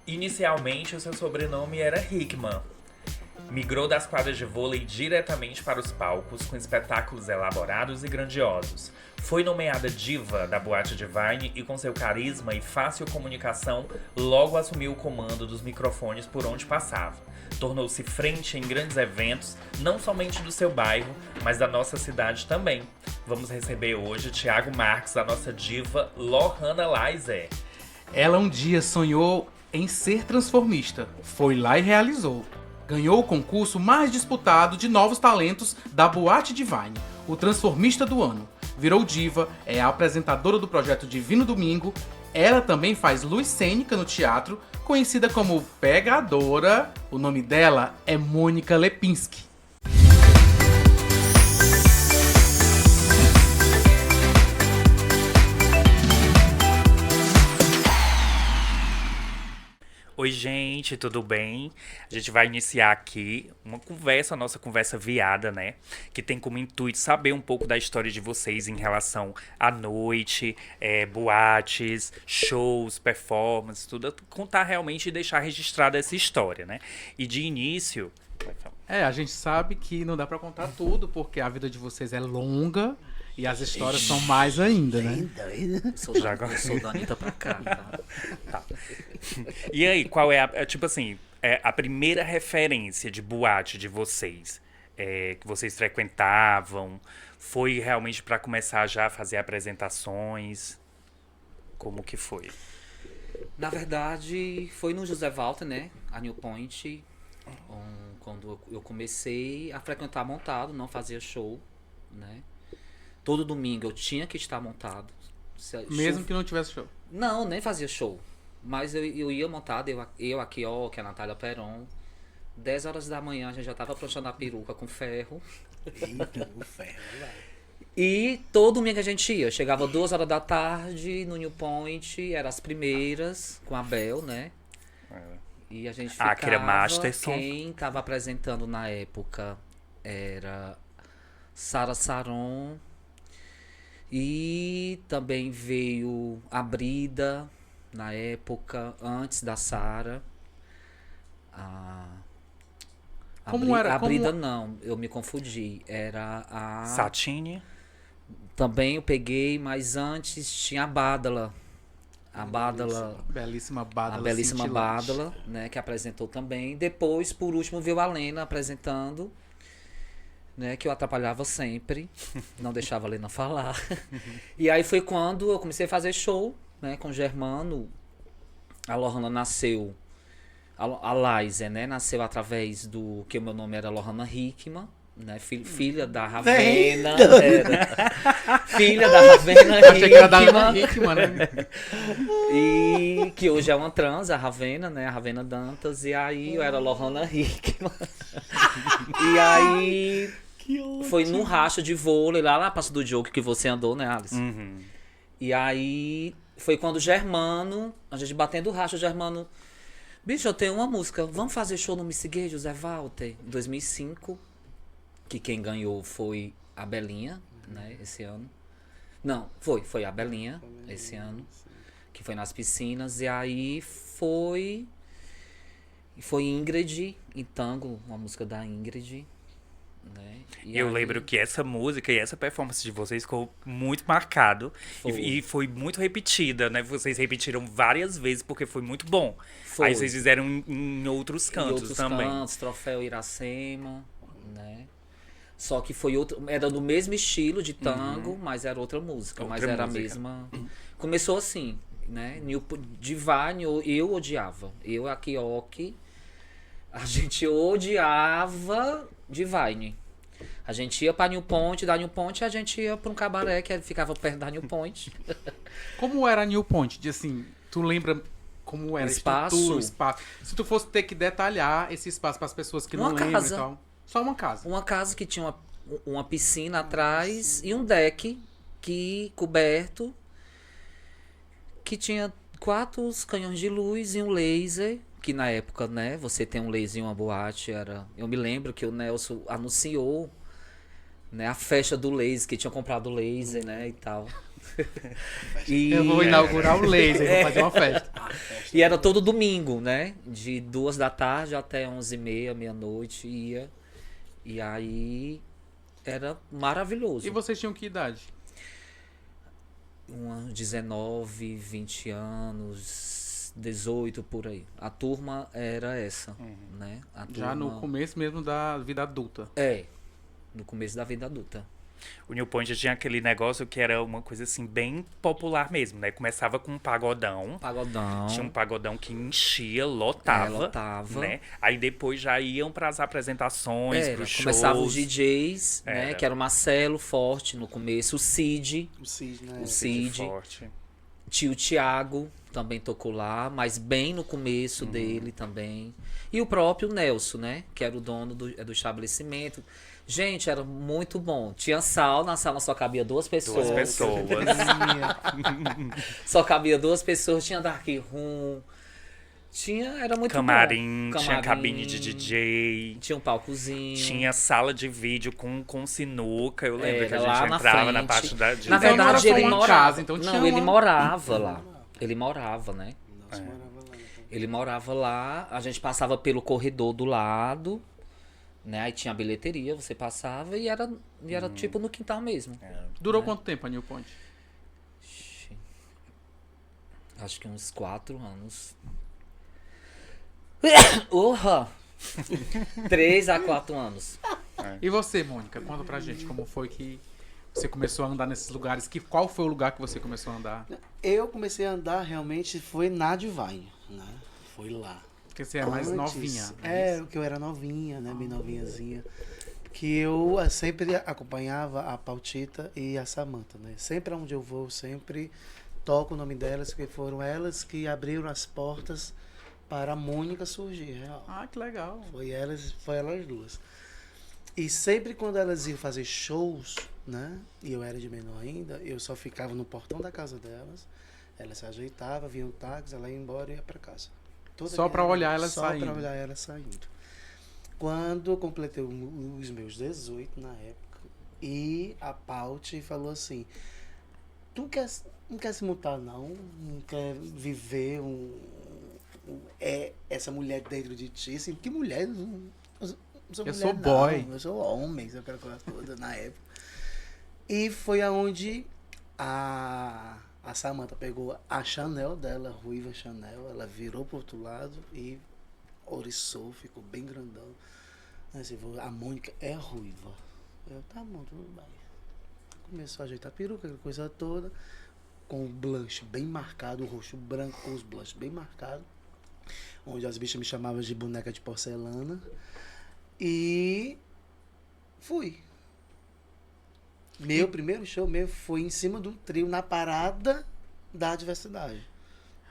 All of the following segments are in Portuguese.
Inicialmente, o seu sobrenome era Hickman. Migrou das quadras de vôlei diretamente para os palcos, com espetáculos elaborados e grandiosos. Foi nomeada diva da Boate Divine e, com seu carisma e fácil comunicação, logo assumiu o comando dos microfones por onde passava. Tornou-se frente em grandes eventos, não somente do seu bairro, mas da nossa cidade também. Vamos receber hoje Thiago Marques, a nossa diva Lohana Leise. Ela um dia sonhou em ser transformista. Foi lá e realizou. Ganhou o concurso mais disputado de novos talentos da Boate Divine, o Transformista do Ano. Virou diva, é a apresentadora do projeto Divino Domingo. Ela também faz luz cênica no teatro, conhecida como Pegadora. O nome dela é Mônica Lepinski. Oi, gente, tudo bem? A gente vai iniciar aqui uma conversa, a nossa conversa viada, né? Que tem como intuito saber um pouco da história de vocês em relação à noite, boates, shows, performances, tudo. Contar realmente e deixar registrada essa história, né? E de início... A gente sabe que não dá pra contar tudo, porque a vida de vocês é longa e as histórias são mais ainda, né? Eu sou da Anitta pra cá, tá? Tá. E aí, qual é a primeira referência de boate de vocês? Que vocês frequentavam? Foi realmente pra começar já a fazer apresentações? Como que foi? Na verdade, foi no José Walter, né? A New Point, quando eu comecei a frequentar montado, não fazia show, né? Todo domingo eu tinha que estar montado. Mesmo que não tivesse show? Não, nem fazia show. Mas eu ia montado, eu aqui, ó, que é a Natália Peron. 10 horas da manhã a gente já tava apronchando a peruca com ferro. Eita, o ferro, vai. E todo domingo a gente ia. Chegava 2 horas da tarde no New Point, eram as primeiras, com a Bel, né? E a gente ficava... que era Masterson. Quem tava apresentando na época era Sara Saron. E também veio a Brida, na época, antes da Sara. A Brida não, eu me confundi. Era a... Satine? Também eu peguei, mas antes tinha a Bádala. A Bádala... Belíssima Bádala. A belíssima cintilante. Bádala, né, que apresentou também. Depois, por último, veio a Lena apresentando, né, que eu atrapalhava sempre, não deixava a Lena falar. E aí foi quando eu comecei a fazer show, né, com o Germano. A Lohana nasceu, a Leise, né, nasceu através do que o meu nome era Lohana Hickman, né, filha da Ravena. Filha da Ravena Hickman. Achei que era da Ana Hickman, né? E que hoje é uma trans, a Ravena, né? A Ravena Dantas. E aí eu era Lohana Hickman. E aí foi num racha de vôlei, lá na Praça do Jogo que você andou, né, Alice? Uhum. E aí foi quando o Germano, a gente batendo o racha, o Germano... Bicho, eu tenho uma música, vamos fazer show no Miss Gay, José Walter? Em 2005, que quem ganhou foi a Belinha, né, esse ano. Não, foi a Belinha, esse ano, que foi nas piscinas. E aí foi Ingrid, em tango, uma música da Ingrid, né? E Eu aí, lembro que essa música e essa performance de vocês ficou muito marcado. Foi. E foi muito repetida, né? Vocês repetiram várias vezes porque foi muito bom. Foi. Aí vocês fizeram em outros em cantos outros também. cantos, Troféu Iracema, né? Só que foi outro, era do mesmo estilo de tango, mas era outra música, mas Outra era música. a mesma. Começou assim, né? Divine eu odiava. Eu, a Kioki, a gente odiava Divine. A gente ia pra New Point, da New Point a gente ia pra um cabaré que ficava perto da New Point. Como era a New Point? Assim, tu lembra como era Espaço? a estrutura, o espaço? Se tu fosse ter que detalhar esse espaço para as pessoas que não Uma lembram casa. e tal. Só uma casa. Uma casa que tinha uma piscina atrás e um deck coberto, que tinha 4 canhões de luz e um laser, que na época, né, você tem um laser em uma boate, eu me lembro que o Nelson anunciou, né, a festa do laser, que tinha comprado o laser, né, e tal. E, Eu vou inaugurar o laser, vou fazer uma festa. e era todo domingo, né? De 2 da tarde até 11h30, meia-noite ia. E aí era maravilhoso. E vocês tinham que idade? 19, 20 anos, 18 por aí. A turma era essa, né? A Já no turma- começo mesmo da vida adulta. É, no começo da vida adulta. O New Point tinha aquele negócio que era uma coisa assim bem popular mesmo, né? Começava com um pagodão. Pagodão. Tinha um pagodão que enchia, lotava. Lotava. Né? Aí depois já iam pras apresentações, Era, pros shows. começava os DJs, né? Era. Que era o Marcelo Forte no começo, o Cid, O Cid, né? o Cid Cid, Forte. tio Thiago também tocou lá, mas bem no começo dele também. E o próprio Nelson, né? Que era o dono do estabelecimento. Gente, era muito bom. Tinha na sala só cabia 2 pessoas. 2 pessoas. Só cabia 2 pessoas, tinha dark room. Era muito Camarim, bom. tinha cabine de DJ. Tinha um palcozinho. Tinha sala de vídeo com sinuca. Eu lembro Era que a gente lá na entrava na frente. parte Na de Então não era verdade, só ele uma morava. casa, então não, tinha ele uma- morava lá. Ele morava, né? Nossa, morava lá. Né? Ele morava lá, a gente passava pelo corredor do lado, né? Aí tinha a bilheteria, você passava e era tipo no quintal mesmo. Durou quanto tempo a New Point? Ixi, acho que uns 4 anos. Urra! 3 a 4 anos. E você, Mônica, conta pra gente como foi que você começou a andar nesses lugares. Qual foi o lugar que você começou a andar? Eu comecei a andar realmente foi na Divine, né? Foi lá. Porque você é mais Antes, novinha. É, que eu era novinha, né? Bem novinhazinha. Que eu sempre acompanhava a Pautita e a Samantha, né? Sempre onde eu vou, sempre toco o nome delas, porque foram elas que abriram as portas para a Mônica surgir, real. Ah, que legal. Foi elas duas. E sempre quando elas iam fazer shows, né? E eu era de menor ainda, eu só ficava no portão da casa delas. Elas se ajeitavam, vinham táxi, ela ia embora e ia para casa. Só pra olhar elas saindo. Só pra olhar elas saindo. Quando eu completei os meus 18 na época, e a Paute falou assim: Tu não quer se mutar, não? Não quer viver essa mulher dentro de ti? Assim, que mulher? Eu Eu mulher, sou não, boy. eu sou homem, aquela coisa toda na época. E foi aonde a Samantha pegou a Chanel dela, a ruiva Chanel, ela virou pro outro lado e oriçou, ficou bem grandão. Assim, a Mônica é ruiva. Eu, tá bom, tudo bem. Começou a ajeitar a peruca, aquela coisa toda, com o blush bem marcado, o rosto branco com os blush bem marcados, onde as bichas me chamavam de boneca de porcelana. E fui. Meu primeiro show foi em cima de um trio na parada da Diversidade.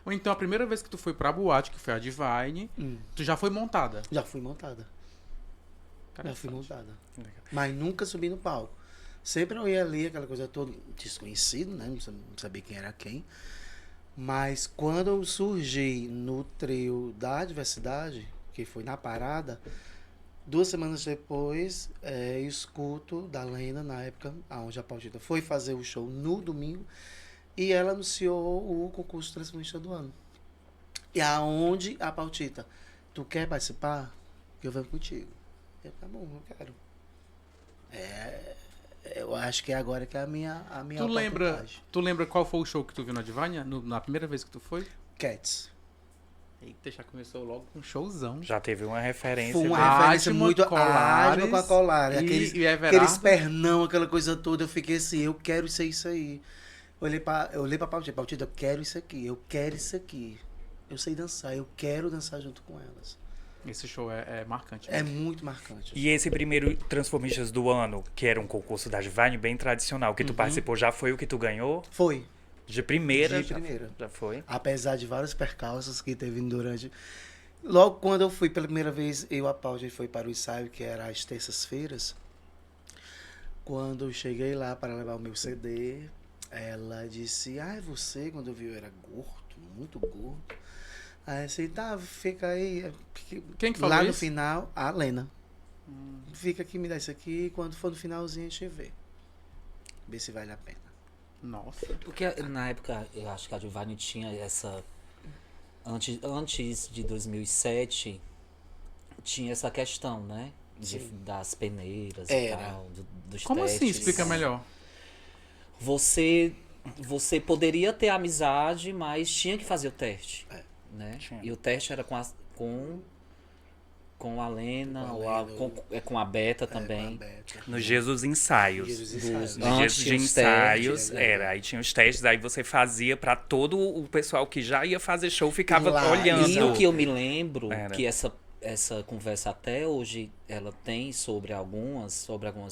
Ou então a primeira vez que tu foi pra boate, que foi a Divine, tu já foi montada. Já fui montada. Já fui montada. Mas nunca subi no palco. Sempre eu ia ali, aquela coisa toda, desconhecido, né? Não sabia quem era quem. Mas quando eu surgi no trio da Diversidade, que foi na parada, 2 semanas depois, eu escuto da Lena, na época, onde a Pautita foi fazer o show no domingo, e ela anunciou o concurso Transformista do Ano. E aonde a Pautita, tu quer participar? Que eu venho contigo. Eu, tá bom, eu quero. Eu acho que agora que é a minha oportunidade. Tu lembra qual foi o show que tu viu na Divine? Na primeira vez que tu foi? Cats. Eita, já começou logo com um showzão. Já teve uma referência. Foi uma né? referência Ashma, muito Colares Ashma com a Colares. e Everardo. Aqueles pernão, aquela coisa toda. Eu fiquei assim, eu quero ser isso aí. Eu olhei pra Pautita, Pautita, eu quero isso aqui, eu quero isso aqui. Eu sei dançar, eu quero dançar junto com elas. Esse show é marcante. É muito marcante. E esse primeiro Transformistas do Ano, que era um concurso da Divine bem tradicional, que tu participou, já foi o que tu ganhou? Foi. De primeira? De primeira. Já foi? Apesar de vários percalços que teve durante... Logo quando eu fui pela primeira vez, eu e a Paula, a gente foi para o ensaio, que era às terças-feiras. Quando eu cheguei lá para levar o meu CD, ela disse, você, quando eu vi, eu era gordo, muito gordo. Aí assim, tá, fica aí. Quem que falou lá isso? no final, a Lena. Fica aqui, me dá isso aqui, e quando for no finalzinho a gente vê. Vê se vale a pena. Nossa. Porque na época, eu acho que a Divine tinha essa... Antes de 2007, tinha essa questão, né? Das peneiras e tal, dos Como testes. assim? Explica melhor. Você poderia ter amizade, mas tinha que fazer o teste. Né? Tinha. E o teste era com a Lena, com a Beta também. Nos dias dos ensaios. Dias dos ensaios. Nos dias Antes de tinha os ensaios, testes, era. Aí tinha os testes, aí você fazia pra todo o pessoal que já ia fazer show, ficava Lá, olhando. E o que eu me lembro, Era. que essa conversa até hoje, ela tem sobre algumas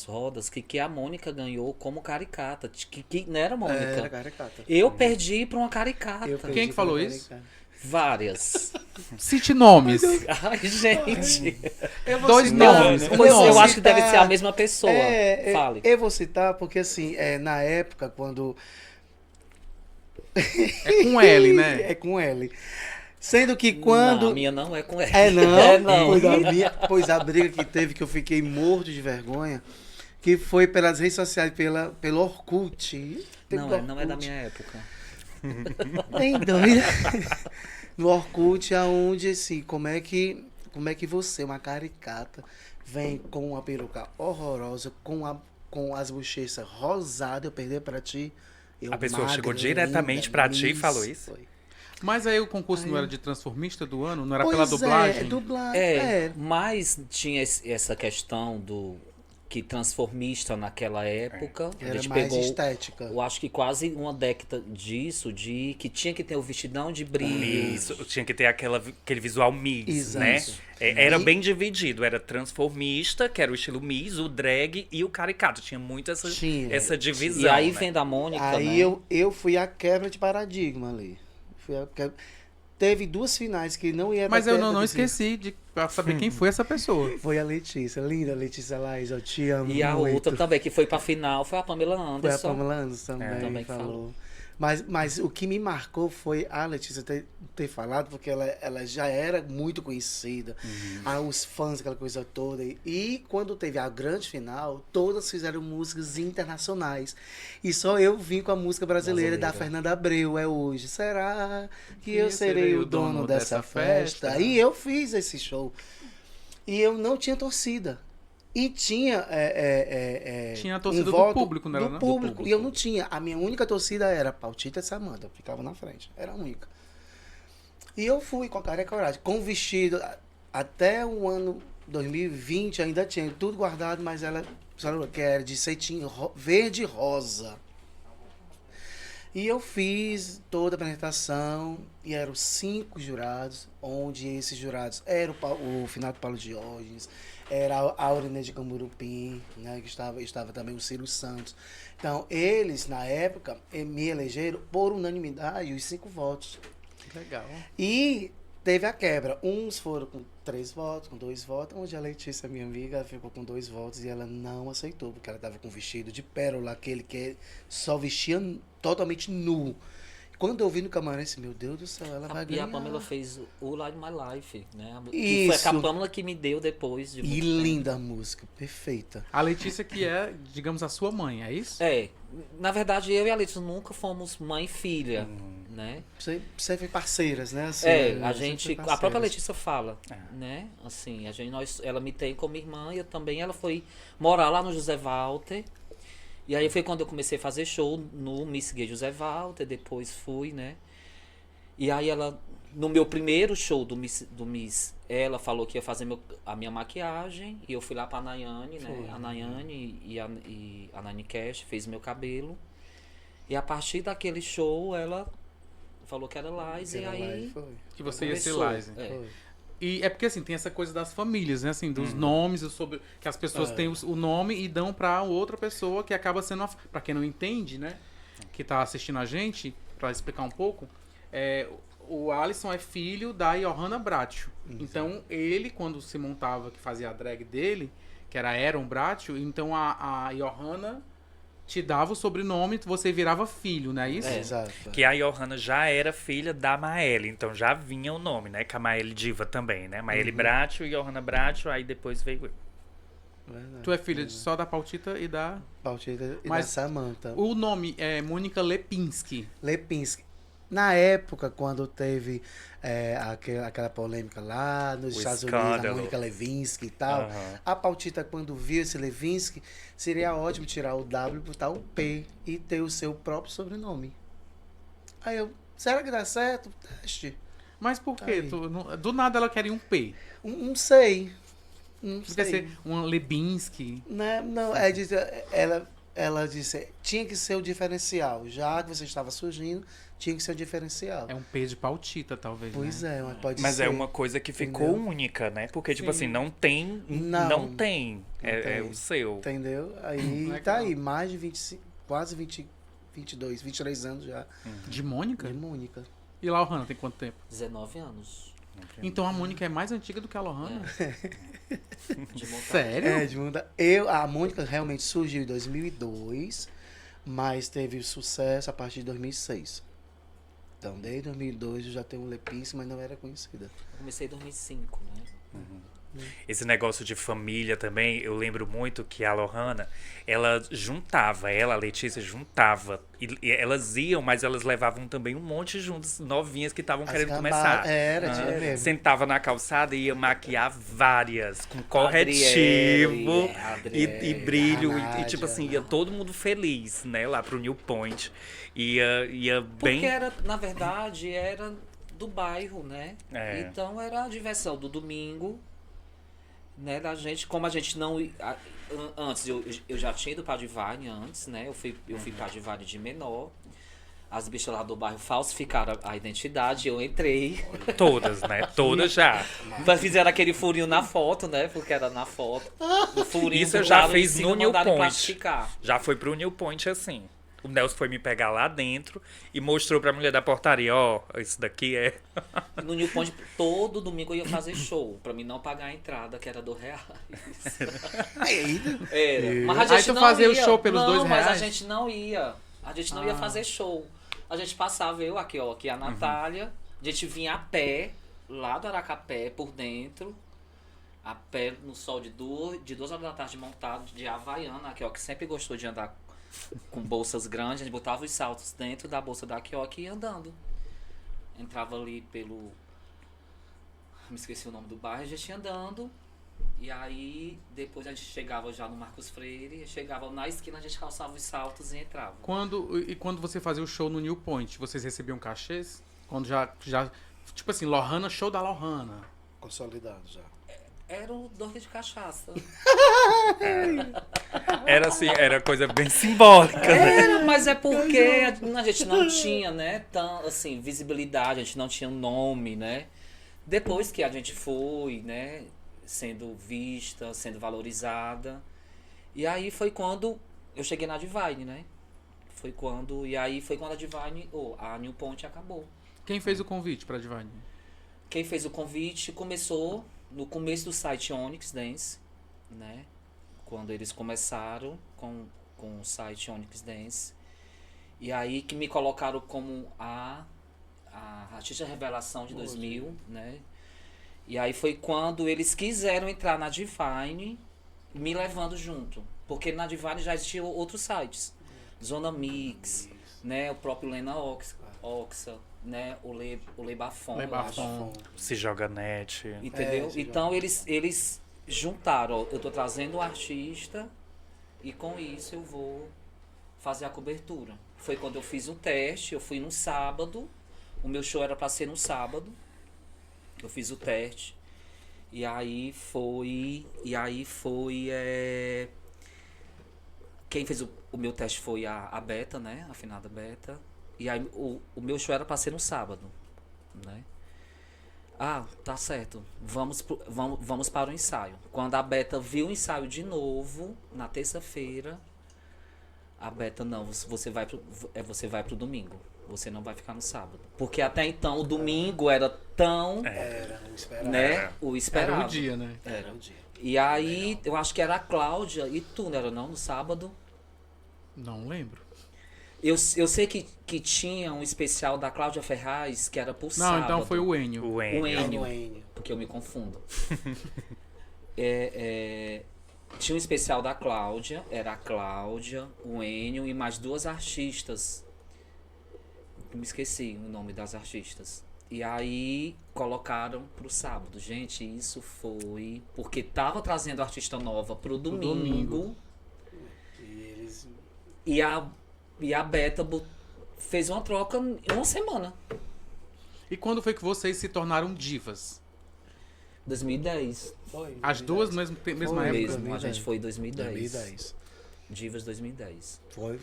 rodas, que a Mônica ganhou como caricata. Que não era Mônica. Era caricata. Eu perdi pra uma caricata. Eu perdi Quem que falou pra isso? caricata. Várias. Cite nomes. Ai, gente. Dois Não, nomes. eu, Um nome. acho que deve ser a mesma pessoa. Fale. Eu vou citar porque, assim, na época, quando... É com L, né? É com L. Sendo que Não, quando... a minha não é com ela. É não? É não. Pois a briga que teve, que eu fiquei morto de vergonha, que foi pelas redes sociais, pelo Orkut. Não é da minha época. Nem doida. No Orkut, aonde, assim, como é que você, uma caricata, vem com uma peruca horrorosa, com as bochechas rosadas, eu perder pra ti. A pessoa chegou diretamente pra ti e falou isso? Foi. Mas aí o concurso não era de transformista do ano? Não era Pois pela dublagem? dublagem. Mas tinha essa questão do que transformista naquela época. A Era gente mais pegou, estética. eu acho que quase uma década disso, de que tinha que ter o vestidão de brilho. Isso, tinha que ter aquele visual Miss, Exato. né? Era E- bem dividido, era transformista, que era o estilo Miss, o drag e o caricato. Tinha muito essa divisão. E aí né? vem da Mônica, Aí né? eu fui a quebra de paradigma ali. Teve duas finais que não ia Mas dar eu certo, não assim. esqueci de saber quem foi essa pessoa. Foi a Letícia, linda Letícia Laís, eu te amo E a muito. outra também, que foi pra final, foi a Pamela Foi a Anderson. Pamela Anderson também, Também falou. falou. Mas o que me marcou foi a Letícia ter falado, porque ela já era muito conhecida. Os fãs, aquela coisa toda. E quando teve a grande final, todas fizeram músicas internacionais. E só eu vim com a música brasileira da Fernanda Abreu, é hoje. Será que eu serei o dono dessa festa? E eu fiz esse show. E eu não tinha torcida. E tinha. Tinha a torcida do voto público, não era, do não? público. E eu não tinha. A minha única torcida era Pautita e Samanta. Ficava na frente. Era a única. E eu fui com a cara e a coragem. Com vestido. Até o ano 2020 ainda tinha tudo guardado, mas ela. Sabe que era de cetim verde e rosa. E eu fiz toda a apresentação. E eram 5 jurados. Onde esses jurados eram o Finado Paulo Diógenes. Era a Aurinê de Camurupim, né, que estava também o Ciro Santos. Então, eles, na época, me elegeram por unanimidade os 5 votos. Legal. E teve a quebra. Uns foram com 3 votos, com 2 votos, onde a Letícia, minha amiga, ficou com 2 votos e ela não aceitou, porque ela estava com vestido de pérola, aquele que só vestia totalmente nu. Quando eu vi no camarim, assim, meu Deus do céu, ela vai E ganhar. a Pamela fez o Live My Life, né? Que Isso. foi a Pamela que me deu depois de E muito tempo. linda a música, perfeita. A Letícia que é, digamos, a sua mãe, é isso? É, na verdade eu e a Letícia nunca fomos mãe e filha, né? Você foi parceiras, né? Assim, A sempre gente, foi a própria parceiras. Letícia fala, né? Assim, ela me tem como irmã e eu também, ela foi morar lá no José Walter. E aí foi quando eu comecei a fazer show no Miss Gay José Walter, depois fui, né? E aí ela, no meu primeiro show do Miss, ela falou que ia fazer a minha maquiagem, e eu fui lá pra Nayane, né? A Nayane e a Nayane Cash fez meu cabelo. E a partir daquele show, ela falou que era Lies, e Era lá aí... foi. Que você ia ser começou. Liza. É. Foi. E é porque, assim, tem essa coisa das famílias, né? Assim, dos nomes, sobre que as pessoas têm o nome e dão pra outra pessoa que acaba sendo... Pra quem não entende, né? Que tá assistindo a gente, pra explicar um pouco, o Alisson é filho da Johanna Bracho. Então, ele, quando se montava, que fazia a drag dele, que era Aaron Bracho, então a Johanna te dava o sobrenome, você virava filho, não é isso? Exato. Que a Johanna já era filha da Maëlle, então já vinha o nome, né? Que a Maëlle Diva também, né? Maëlle Bracho e Johanna Bracho, aí depois veio eu. Verdade. Tu é filha só da Pautita e da... Pautita e Mas da Samantha. O nome é Mônica Lepinski. Lepinski. Na época, quando teve aquela polêmica lá nos O Estados Unidos, a escândalo. Mônica Lewinsky e tal, Aham. a Pautita, quando viu esse Lewinsky, seria ótimo tirar o W e botar o P e ter o seu próprio sobrenome. Aí eu, será que dá certo? Teste. Mas por quê? Aí. Do nada ela queria um P. Não sei. Não Não quer sei. ser uma Lebinski. Não, ela disse, tinha que ser o diferencial. Já que você estava surgindo, tinha que ser o diferencial. É um P de Pautita, talvez. Pois né? mas pode Mas ser. é uma coisa que ficou Entendeu? única, né? Porque, tipo Sim. assim, não tem. Não tem. É tem. o seu. Entendeu? Aí Legal. tá aí, mais de 25, quase 20, 22, 23 anos já De Mônica? de Mônica. E Lohana tem quanto tempo? 19 anos. Então a Mônica é mais antiga do que a Lohana? De montagem. Sério? Edmunda. A Mônica realmente surgiu em 2002, mas teve sucesso a partir de 2006. Então, desde 2002 eu já tenho um Lepinski, mas não era conhecida. Eu comecei em 2005, né? Esse negócio de família também, eu lembro muito que a Lohana, ela, a Letícia juntava. E elas iam, mas elas levavam também um monte juntas, novinhas que estavam querendo começar. Tinha mesmo. Sentava na calçada e ia maquiar várias, com Adriele, corretivo Adriele, e brilho. a E Nádia. tipo assim, ia todo mundo feliz, né? Lá pro New Point. Ia bem. Porque era, na verdade, era do bairro, né? É. Então era a diversão do domingo, né? Da gente, como a gente não. Antes, eu já tinha ido pra Divine antes, né? Eu fui pra Divine de menor. As bichas lá do bairro falsificaram a identidade, eu entrei. Todas, né? Todas já. Mas fizeram aquele furinho na foto, né? Porque era na foto. O furinho Isso eu do já lado em fiz cima no New mandaram Point. plastificar. Já foi pro New Point assim. O Nelson foi me pegar lá dentro e mostrou pra mulher da portaria, ó, isso daqui é... No New Point, todo domingo eu ia fazer show, pra mim não pagar a entrada, que era R$2. Era. Mas a Aí gente tu não fazia o ia. show pelos não, R$2? mas a gente não ia. A gente não ia fazer show. A gente passava, aqui a Natália, a gente vinha a pé, lá do Aracapé, por dentro, a pé no sol de 2 horas da tarde montado de Havaiana, aqui, ó, que sempre gostou de andar com bolsas grandes, a gente botava os saltos dentro da bolsa da Kioque e ia andando. Entrava ali pelo... Me esqueci o nome do bairro, a gente ia andando. E aí, depois a gente chegava já no Marcos Freire, chegava na esquina, a gente calçava os saltos e entrava. Quando você fazia o show no New Point, vocês recebiam cachês? Quando já tipo assim, Lohana, show da Lohana. Consolidado já. Era o dorque de cachaça. Era assim, era coisa bem simbólica, né? Era, mas é porque a gente não tinha, né, assim, visibilidade, a gente não tinha nome, né? Depois que a gente foi, né, sendo vista, sendo valorizada. E aí foi quando eu cheguei na Divine, né? E aí foi quando a Divine, a New Point acabou. Quem fez o convite pra Divine? Quem fez o convite começou no começo do site Onyx Dance, né? Quando eles começaram com o site Onyx Dance. E aí que me colocaram como a artista revelação de 2000, né? E aí foi quando eles quiseram entrar na Divine, me levando junto. Porque na Divine já existiam outros sites. Zona Mix, né? O próprio Lena Oxa, né? O Lebafon. Lebafon. Se joga net. Entendeu? Então eles juntaram, ó, eu tô trazendo o artista e com isso eu vou fazer a cobertura. Foi quando eu fiz um teste, eu fui num sábado, o meu show era pra ser no sábado, eu fiz o teste, e aí foi, quem fez o meu teste foi a Beta, né, a afinada Beta, e aí o meu show era pra ser no sábado, né. Ah, tá certo. Vamos para o ensaio. Quando a Beta viu o ensaio de novo, na terça-feira, a Beta, não, você vai pro domingo. Você não vai ficar no sábado. Porque até então o domingo era tão, Era, não esperava. né, o esperado. Era o dia, né? Era. E aí, eu acho que era a Cláudia e tu, não era não, no sábado? Não lembro. Eu sei que tinha um especial da Cláudia Ferraz, que era por Não, sábado. então foi o Enio. O O Enio. Enio. No Enio. Porque eu me confundo. Tinha um especial da Cláudia, era a Cláudia, o Enio e mais 2 artistas. Eu me esqueci o nome das artistas. E aí colocaram pro sábado. Gente, isso foi porque tava trazendo artista nova pro domingo. E eles... E a Beta fez uma troca em uma semana. E quando foi que vocês se tornaram divas? 2010. Foi. As duas na mesma Foi época? Mesmo, a gente foi em 2010. 2010. Divas 2010. Foi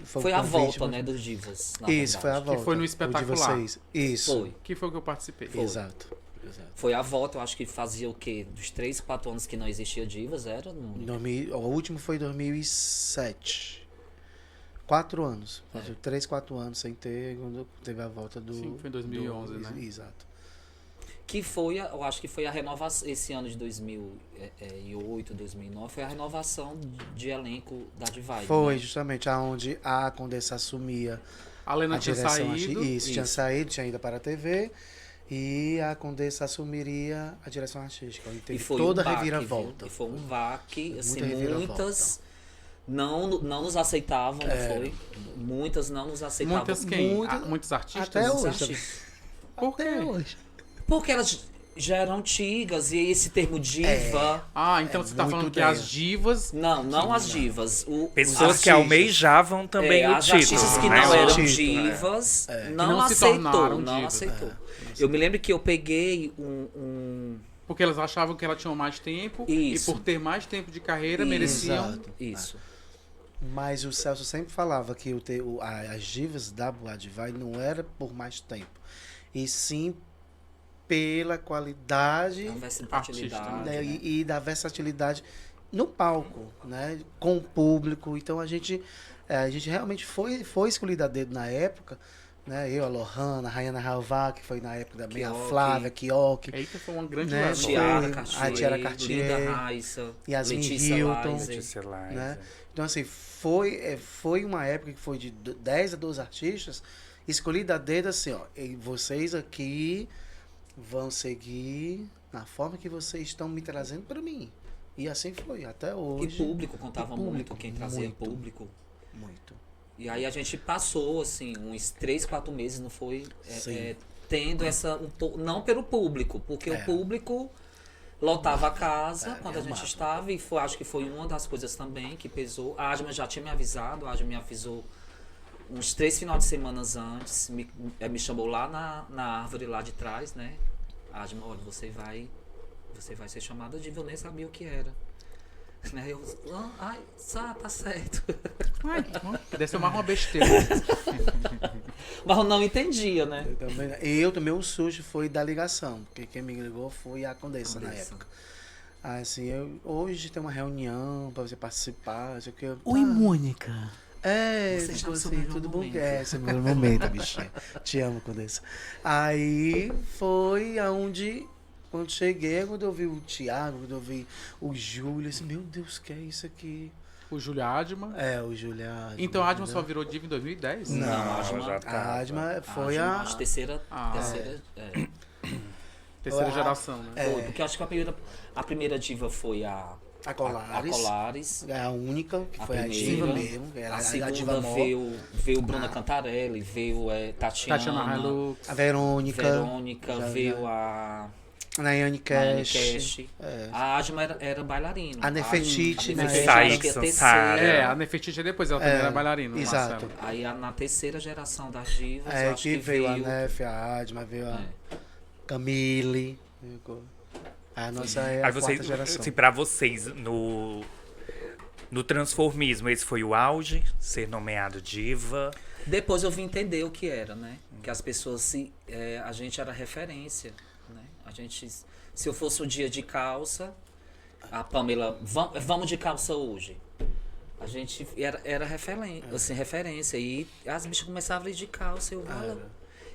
Foi um a convite, volta, mas- né, dos Divas. na Isso, foi a verdade. volta. Que foi no o de espetacular. vocês. Isso. Foi. Que foi o que eu participei. Exato. Exato. Foi a volta, eu acho que fazia o quê? Dos 3, 4 anos que não existia Divas, era? Não... O último foi em 2007. 4 anos. 3, 4 anos sem ter, quando teve a volta do... Sim, foi em 2011, né? Exato. Que foi, eu acho que foi a renovação, esse ano de 2008, 2009, foi a renovação de elenco da Divide. Foi né? justamente aonde a Condessa assumia A Lena a tinha direção. saído. Isso, tinha Isso. saído, tinha ido para a TV. E a Condessa assumiria a direção artística. E E teve foi toda um a baque, reviravolta. viu? E foi um baque, assim, Muita reviravolta. muitas não nos aceitavam, não foi? Muitas não nos aceitavam. Muitas quem? Muitas- Muitos artistas? até Muitos hoje. artistas. Por quê? hoje. Porque elas já eram antigas e esse termo diva... Ah, então você tá muito falando que bem. as divas... Não as divas. Pessoas os que artistas. almejavam também o As título. artistas que né? não O eram título, divas, não, Que não se aceitou, tornaram não divas. aceitou. Eu me lembro que eu peguei um Porque elas achavam que elas tinham mais tempo. Isso. E por ter mais tempo de carreira, Isso. mereciam... Exato. isso. Mas o Celso sempre falava que as divas da Boate Divine não era por mais tempo. E sim pela qualidade, A versatilidade. né, né? e da versatilidade no palco, né? Com o público. Então a gente realmente foi escolhida a dedo na época, né? Eu, a Lohana, a Rayana Halvá, que foi na época da meia Kioki. Flávia, Kioki, Eita, foi uma grande Né, leva. Tiara foi Cartier, a Tiara Cartier, Linda Raissa, Yasmin Letícia Hilton, Laiser. Letícia Laiser. né? Então, assim, foi uma época que foi de 10 a 12 artistas escolhida a dedo, assim, ó. E vocês aqui vão seguir na forma que vocês estão me trazendo para mim. E assim foi, até E hoje. público, contava E público, muito quem trazia muito. público. Muito. E aí a gente passou, assim, uns 3, 4 meses, não foi? Sim. Tendo essa... não pelo público, porque o público lotava a casa quando a gente amava. estava, e acho que foi uma das coisas também que pesou. A Adma já tinha me avisado, a Adma me avisou uns 3 finais de semana antes, me chamou lá na árvore lá de trás, né? A Adma, olha, você vai ser chamada de diva, eu nem sabia o que era. Né? Eu, tá certo. Ai, deve ser mais uma besteira. Mas eu não entendia, né? Eu tomei um susto, foi da ligação, porque quem me ligou foi a Condessa na Condessa. época. Aí, assim, hoje tem uma reunião para você participar, sei o que. Mônica. É, Você já tipo soube assim, meu tudo momento. bom? É, seu meu momento, bichinha. Te amo, Condessa. Aí foi aonde, quando cheguei, quando eu vi o Thiago, quando eu vi o Júlio, assim, meu Deus, que é isso aqui? O Júlio Adma. É, o Júlio. Então a Adma só virou diva em 2010? Não, a Adma- já A tava. Adma foi Acho terceira. Ah. Terceira Ah, geração, né? Foi, porque acho que a primeira diva foi a a Colares. A Colares. É a única, que A foi primeira. a diva mesmo. Era A a segunda diva mó. veio Bruna Cantarelli, veio Tatiana Tatiana, Hilux. A Verônica. Verônica, Já- veio a A Nayane Nayane Cash. Cash. É. A Adma era bailarina. A Nefertiti, a né? Nefertiti, Sai, acho que é a Sansara. terceira. É, a Nefertiti é depois, ela também era bailarina. exato. Marcelo. Aí na terceira geração das divas, É, eu acho que veio a veio... Nef, a Adma, veio a É. Camille. A nossa é a Aí vocês, quarta geração. assim, pra vocês, no transformismo, esse foi o auge, ser nomeado diva. Depois eu vim entender o que era, né? Que as pessoas a gente era referência, né? A gente, se eu fosse o dia de calça, a Pamela, vamos de calça hoje. A gente era assim, referência. E as bichas começavam a ir de calça.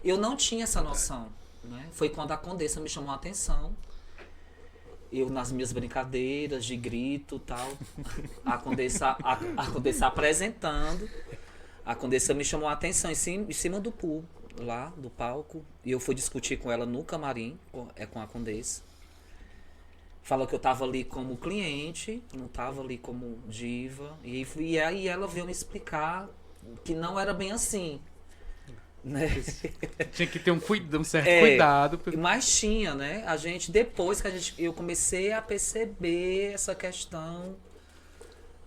Eu não tinha essa noção, né? Foi quando a Condessa me chamou a atenção. Eu nas minhas brincadeiras de grito e tal. A Condessa apresentando. A Condessa me chamou a atenção em cima do público, lá do palco. E eu fui discutir com ela no camarim, com a Condessa. Falou que eu tava ali como cliente, não tava ali como diva. E aí ela veio me explicar que não era bem assim. Né? Tinha que ter um certo cuidado. Mas tinha, né? A gente, depois que eu comecei a perceber essa questão,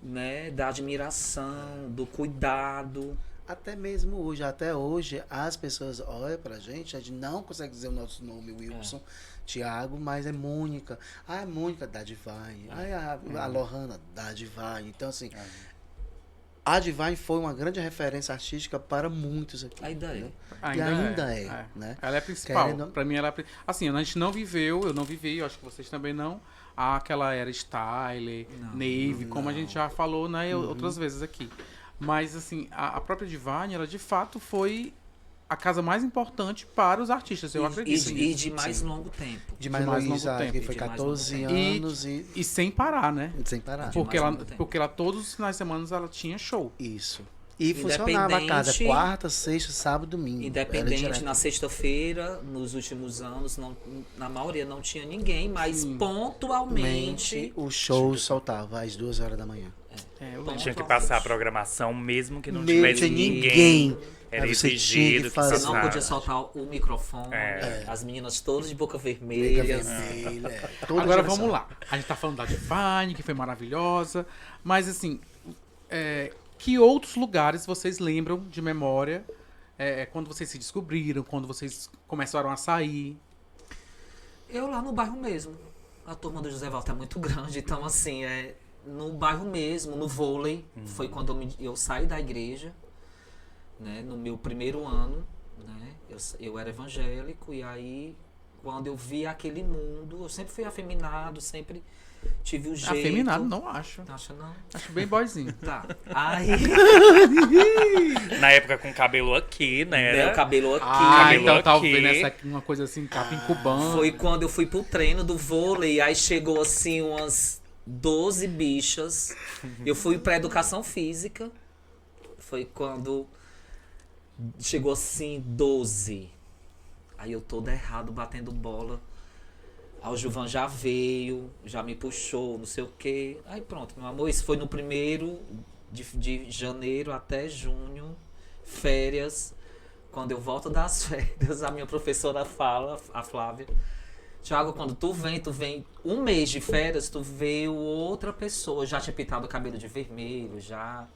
né, da admiração, do cuidado. Até hoje, as pessoas olham pra gente, a gente não consegue dizer o nosso nome, Wilson, Thiago, mas é Mônica. Ah, é Mônica da Divine. Ah, a Lohana da Divine. Então, assim, a Divine foi uma grande referência artística para muitos aqui. Ainda é. Né? Ainda é. Né? Ela é a principal. Querendo... Pra mim, ela é assim, a gente não viveu, eu não vivi, eu acho que vocês também não, aquela era Styler, Navy, como a gente já falou, né, outras vezes aqui. Mas, assim, a própria Divine, ela de fato foi a casa mais importante para os artistas, eu acredito. E de mais longo tempo. De mais longo tempo. Que foi 14 anos e sem parar, né? Sem parar. Porque ela todos os finais de semana ela tinha show. Isso. E funcionava a casa quarta, sexta, sábado, domingo. Independente, na sexta-feira, nos últimos anos, na maioria não tinha ninguém, mas pontualmente o show soltava às 2 horas da manhã. Tinha que passar a programação mesmo que não tivesse ninguém. Era exigido que você não podia soltar o microfone. As meninas todas de boca vermelha. Agora vamos lá. A gente tá falando da Divine, que foi maravilhosa. Mas assim, que outros lugares vocês lembram de memória quando vocês se descobriram, quando vocês começaram a sair? Eu lá no bairro mesmo. A turma do José Walter é muito grande, então assim, no bairro mesmo, no vôlei. Foi quando eu saí da igreja, né, no meu primeiro ano, né, eu era evangélico, e aí quando eu vi aquele mundo, eu sempre fui afeminado, sempre tive o jeito... Afeminado não acho. Acha não? Acho bem boyzinho. Tá. Aí... Na época com cabelo aqui, né? Meu cabelo aqui. Então cabelo talvez aqui. uma coisa assim, capim cubano. Foi quando eu fui pro treino do vôlei, aí chegou assim umas 12 bichas. Eu fui pra educação física. Foi quando chegou assim 12. Aí eu todo errado, batendo bola. Aí o Gilvan já veio, já me puxou, não sei o quê. Aí pronto, meu amor, isso foi no primeiro de janeiro até junho, férias. Quando eu volto das férias, a minha professora fala, a Flávia: Thiago, quando tu vem um mês de férias, tu veio outra pessoa. Já tinha pintado o cabelo de vermelho, já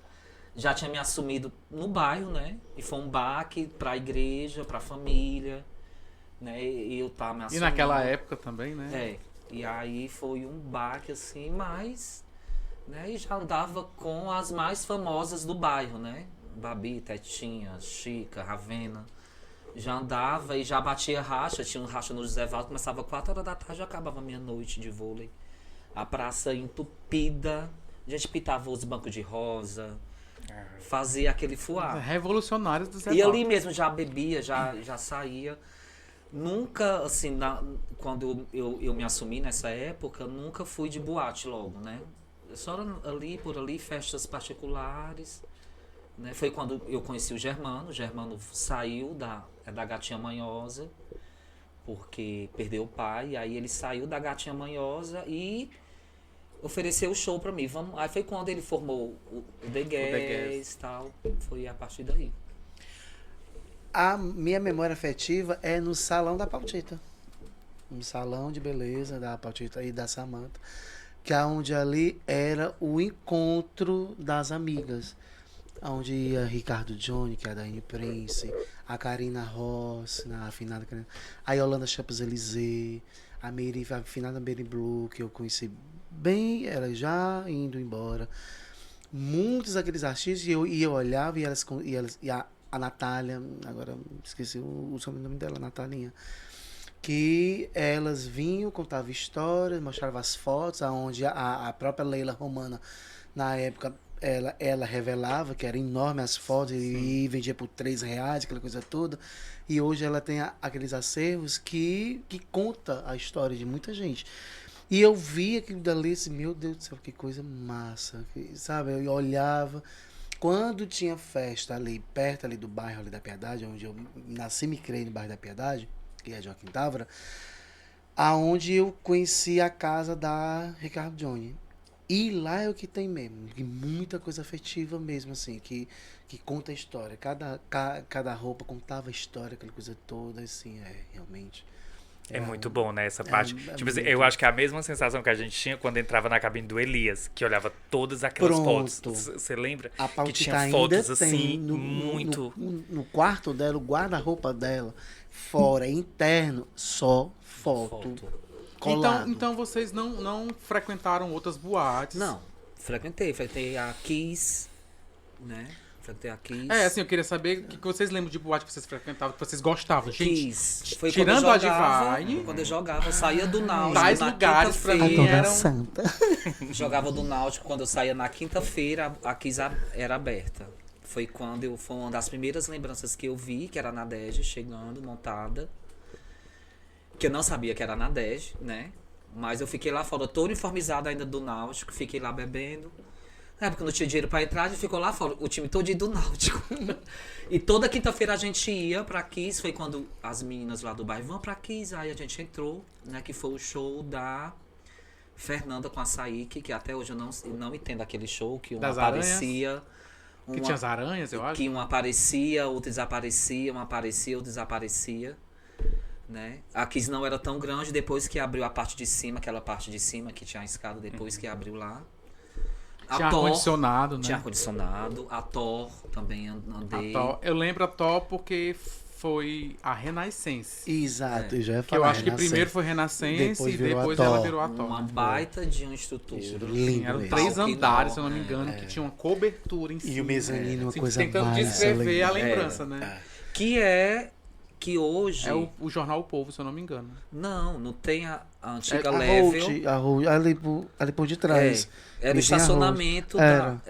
tinha me assumido no bairro, né? E foi um baque pra igreja, pra família, né? E eu tava me assumindo. E naquela época também, né? E aí foi um baque assim, mas... né? E já andava com as mais famosas do bairro, né? Babi, Tetinha, Chica, Ravena. Já andava e já batia racha. Tinha um racha no José Walter, começava 4 horas da tarde e acabava meia-noite de vôlei. A praça entupida. A gente pintava os bancos de rosa. Fazia aquele fuá. Revolucionários do José E Walter. ali mesmo já bebia, já saía. Nunca, assim, quando eu me assumi nessa época, nunca fui de boate logo, né? Só ali, por ali, festas particulares. Né? Foi quando eu conheci o Germano. O Germano saiu da Gatinha Manhosa, porque perdeu o pai. Aí ele saiu da Gatinha Manhosa e ofereceu o show pra mim. Aí foi quando ele formou o The Gas e tal. Foi a partir daí. A minha memória afetiva é no salão da Pautita. No salão de beleza da Pautita e da Samantha. Que é onde ali era o encontro das amigas. Onde ia Ricardo Johnny, que é da Daiane Prince, a Karina Ross, a afinada Karina, a Yolanda Champs-Élysées, a afinada Mary Blue, que eu conheci bem, ela já indo embora. Muitos daqueles artistas, e eu olhava e a Natália, agora esqueci o sobrenome dela, Natalinha, que elas vinham, contavam histórias, mostravam as fotos, onde a própria Leila Romana, na época, ela revelava que era enorme as fotos e vendia por R$3, aquela coisa toda. E hoje ela tem aqueles acervos que conta a história de muita gente. E eu vi aquilo dali assim, meu Deus do céu, que coisa massa. Sabe, eu olhava. Quando tinha festa ali, perto ali do bairro ali da Piedade, onde eu nasci e me criei no bairro da Piedade, que é Joaquim Távora, aonde eu conheci a casa da Ricardo Johnny. E lá é o que tem mesmo, e muita coisa afetiva mesmo, assim, que conta a história. Cada roupa contava a história, aquela coisa toda, assim, realmente. É muito bom, né, essa parte. Tipo assim, muito. eu acho que é a mesma sensação que a gente tinha quando entrava na cabine do Elias, que olhava todas aquelas fotos. Você lembra? A Que Paulita tinha ainda fotos tem assim, no muito. no quarto dela, o guarda-roupa dela, fora, interno, só foto. Colado. Então vocês não frequentaram outras boates? Não, frequentei a Kiss, né? Frequentei a Kiss. Assim, eu queria saber o que vocês lembram de boate que vocês frequentavam, que vocês gostavam, gente. Kiss. Foi tirando quando eu jogava, a Divine, quando eu jogava, eu saía do Náutico tais na lugares pra mim quinta-feira. eram... Santa. Jogava do Náutico quando eu saía na quinta-feira, a Kiss era aberta. Foi uma das primeiras lembranças que eu vi, que era a Nadege chegando, montada. Que eu não sabia que era a Nadege, né? Mas eu fiquei lá fora, todo uniformizado ainda do Náutico, fiquei lá bebendo. Na época não tinha dinheiro pra entrar, a gente ficou lá fora, o time todo do Náutico. E toda quinta-feira a gente ia pra Kiss, foi quando as meninas lá do bairro vão pra Kiss, aí a gente entrou, né? Que foi o show da Fernanda com a Saíque, que até hoje eu não entendo aquele show, que uma Das aparecia... Que tinha as aranhas, eu acho. Que um aparecia, outro desaparecia, outro desaparecia. Né? A Kiss não era tão grande depois que abriu a parte de cima, aquela parte de cima que tinha a escada depois que abriu lá. Tinha ar-condicionado, né? Tinha ar-condicionado. A Thor também andei. Eu lembro a Thor porque foi a Renascença. Exato, eu já ia Que falar. eu acho que Renascença. primeiro foi Renascença Depois e virou depois a Thor. ela virou a Thor. Uma baita de uma estrutura. Lindo Eram mesmo. 3 Palco andares, se eu não me enorme, engano, que tinha uma cobertura em cima. E o mezanino, uma Assim, coisa tentando mais descrever a além. lembrança, né? Que hoje... É o jornal O Povo, se eu não me engano. Não tem a antiga A Level. Holt, ali por detrás. Era o Vizinha estacionamento Era.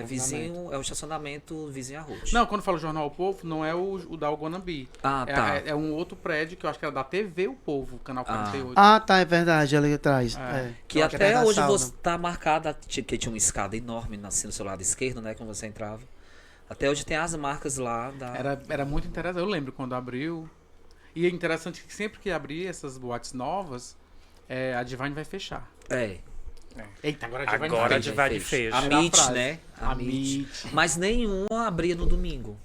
vizinho, é o estacionamento vizinho a Ruth. Não, quando eu falo jornal O Povo, não é o da Algonabi. Ah, tá. É um outro prédio que eu acho que era da TV O Povo, canal 48. Ah, tá, é verdade, ali atrás. Que Não, até perto da hoje sauna. você tá marcada, que tinha uma escada enorme assim, no seu lado esquerdo, né, quando você entrava. Até hoje tem as marcas lá da... Era muito interessante. Eu lembro quando abriu. E é interessante que sempre que abrir essas boates novas, a Divine vai fechar. Eita, agora a Divine Agora a fecha. Divine fecha. A Era a Meet, frase. né? A Meet. Mas nenhuma abria no domingo.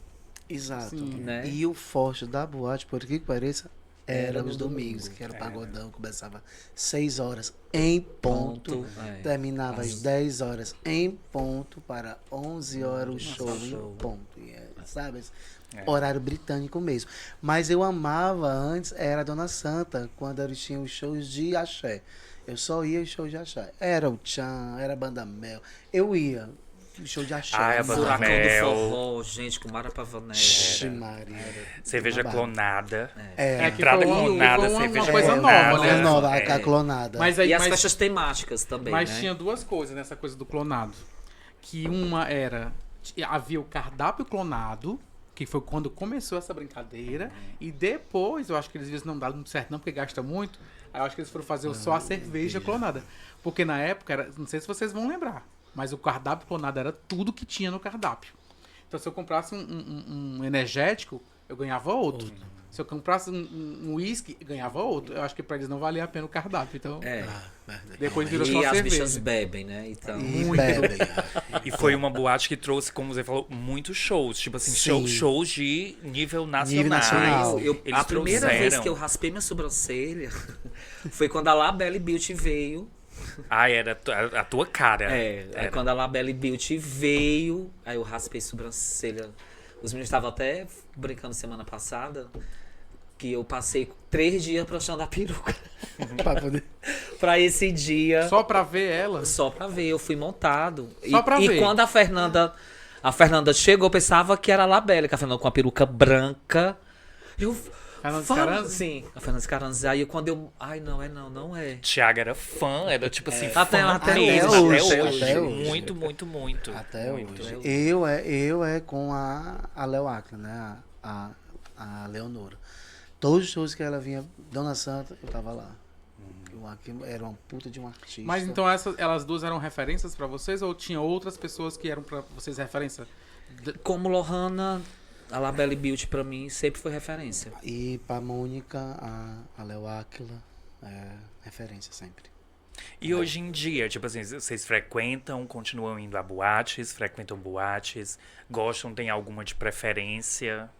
Exato. Sim. Né? E o forte da boate, por que pareça, era Era os no domingos, domingo. que era o pagodão, começava 6 horas em ponto, terminava às 10 horas em ponto, para 11 horas o show em ponto. Sabe? Horário britânico mesmo. Mas eu amava antes, era a Dona Santa, quando eles tinham os shows de axé. Eu só ia aos shows de axé. Era o Tchan, era a Banda Mel. Eu ia. O show de axé. Ah, é a Banda Furacão Mel. do Forró, gente, com Mara Pavanelli. Ixi, Maria. Cerveja Babado. clonada. É, que Entrada foi clonada, uma cerveja coisa clonada. nova, né? nova, É. a clonada. Mas E as mas- festas temáticas também, Mas né? tinha duas coisas nessa coisa do clonado. Que uma era... Havia o cardápio clonado, que foi quando começou essa brincadeira. E depois, eu acho que eles viram que não dá muito certo não, porque gasta muito. Aí eu acho que eles foram fazer só a cerveja clonada. Porque na época, era, não sei se vocês vão lembrar, mas o cardápio clonado era tudo que tinha no cardápio. Então se eu comprasse um energético, eu ganhava outro. Se eu comprasse um uísque, ganhava outro. Eu acho que pra eles não valia a pena o cardápio. Então, depois virou só E as cerveja. bichas bebem, né? Então, E bebem. E foi uma boate que trouxe, como você falou, muitos shows. Tipo assim, Sim. shows de nível nacional. nacional. Eles a primeira vez trouxeram. que eu raspei minha sobrancelha foi quando a Labelle Beauty veio. Ah, era a tua cara. Aí Era. quando a Labelle Beauty veio, aí eu raspei sobrancelha. Os meninos estavam até brincando semana passada que eu passei 3 dias pranchando a peruca Pra poder... pra esse dia. Só pra ver ela. Só pra ver, eu fui montado. Só pra ver. E quando a Fernanda chegou, eu pensava que era a Labelle, que a Fernanda com a peruca branca. Eu... Fernanda Fala- Scaranzi? Sim, a Fernanda Scaranzi. Aí quando eu... Ai, não é. Tiago era fã, era tipo assim, Até fã até mesmo, hoje, até hoje. até hoje. Muito, muito, muito. Até muito. hoje. Eu é com a Léo Acla, né? A Leonora. Todos os shows que ela vinha, Dona Santa, eu tava lá. O Acla era uma puta de um artista. Mas então elas duas eram referências pra vocês ou tinha outras pessoas que eram pra vocês referência? Como Lohana, a Labelle Beauty pra mim sempre foi referência. E pra Mônica, a Léo Acla, é referência sempre. E hoje em dia, tipo assim, vocês frequentam, continuam indo a boates, frequentam boates, gostam, tem alguma de preferência?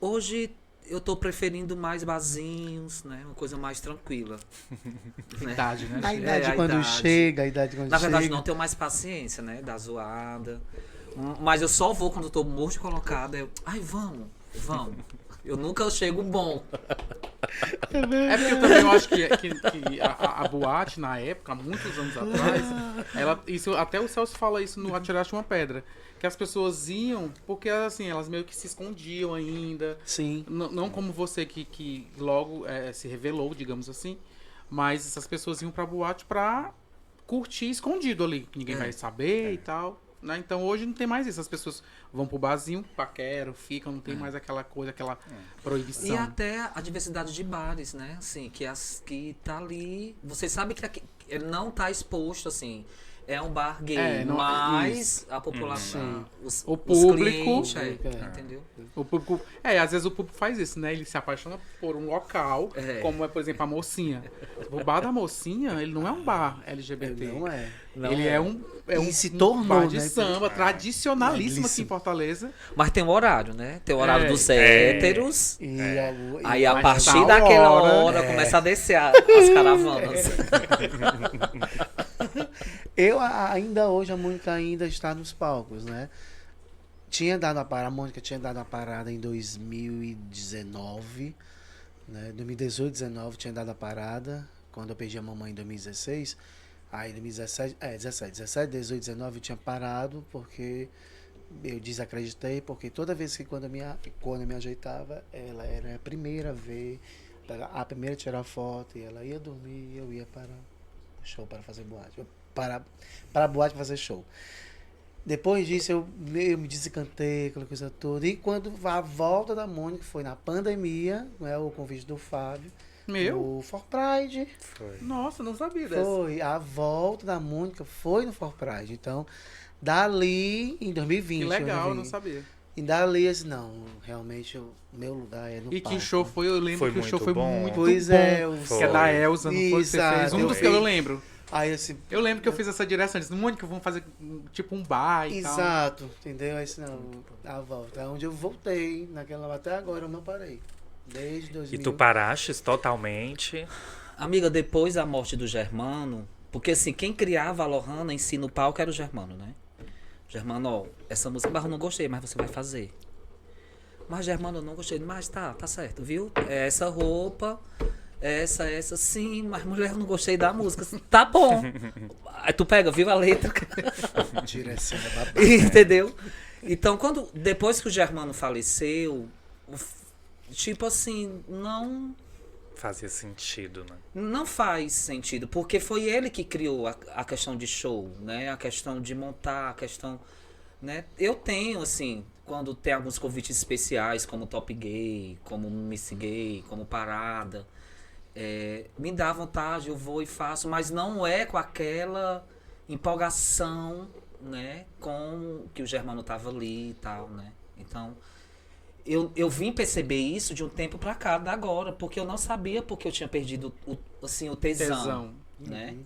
Hoje eu tô preferindo mais barzinhos, né? Uma coisa mais tranquila. Né? Idade, né? A idade a quando idade. chega, a idade quando Na verdade, chega. não tenho mais paciência, né? Da zoada. Mas eu só vou quando eu tô morto de colocada. Ai, vamos. Eu nunca chego bom. É porque eu também acho que a boate, na época, há muitos anos atrás, isso, até o Celso fala isso no Atiraste uma Pedra, que as pessoas iam porque, assim, elas meio que se escondiam ainda. Sim. Não como você que logo se revelou, digamos assim, mas essas pessoas iam pra boate pra curtir escondido ali, que ninguém vai saber e tal. Né? Então hoje não tem mais isso. As pessoas vão pro barzinho, paqueram, ficam, não tem mais aquela coisa, aquela proibição. E até a diversidade de bares, né? Assim, que tá ali. Você sabe que ele não tá exposto, assim. É um bar gay, não, mas a população, O os público, clientes, entendeu? o público, às vezes o público faz isso, né? Ele se apaixona por um local, como é, por exemplo, a Mocinha. O bar da Mocinha, ele não é um bar LGBT. Não é. Ele é um E se tornou, bar de né? samba tradicionalíssimo aqui em Belíssimo. Fortaleza. Mas tem um horário, né? Tem o horário dos É. héteros. Aí A Mas partir tal daquela hora, hora começa a descer as caravanas. Ainda hoje a Mônica ainda está nos palcos, né? A Mônica tinha dado a parada em 2019, né? 2018, 2019 tinha dado a parada, quando eu perdi a mamãe em 2016. Aí em 2017, 17, 18, 19 eu tinha parado porque eu desacreditei, porque toda vez que quando eu me ajeitava, ela era a primeira a ver, a primeira a tirar foto, e ela ia dormir, eu ia para o show para fazer boate. Para a boate fazer show. Depois disso eu me desencantei, aquela coisa toda. E quando a volta da Mônica foi na pandemia, né, o convite do Fábio, no For Pride. Nossa, não sabia dessa. Foi. A volta da Mônica foi no For Pride. Então, dali, em 2020. Que legal, eu vi. não sabia. E dali, assim, não, realmente o meu lugar é no E palco. que show foi? Eu lembro Foi que o show muito foi bom. muito Pois bom. é, Que é da Elza, não foi? Você fez Exato, um dos que eu lembro. Aí, assim, Eu lembro que eu fiz essa direção. Disse, Mônica, vamos fazer tipo um bar e tal. exato, entendeu? Aí, assim, não, a volta. É onde eu voltei, até agora eu não parei. Desde 2000. E tu parastes totalmente? Amiga, depois da morte do Germano, porque assim, quem criava a Lohana em si no palco era o Germano, né? Germano, ó, essa música eu não gostei, mas você vai fazer. Mas Germano, eu não gostei, mas tá certo, viu? É essa roupa, essa, sim, mas mulher, eu não gostei da música. Tá bom. Aí tu pega, viu a letra. Direção da babá. Entendeu? Então, depois que o Germano faleceu, tipo assim, não Fazia sentido, né? Não faz sentido, porque foi ele que criou a questão de show, né? A questão de montar, a questão, né? Eu tenho, assim, quando tem alguns convites especiais, como Top Gay, como Miss Gay, como Parada, me dá vontade, eu vou e faço, mas não é com aquela empolgação, né? Com que o Germano tava ali e tal, né? Então, eu vim perceber isso de um tempo pra cá, da agora, porque eu não sabia porque eu tinha perdido o tesão. Né?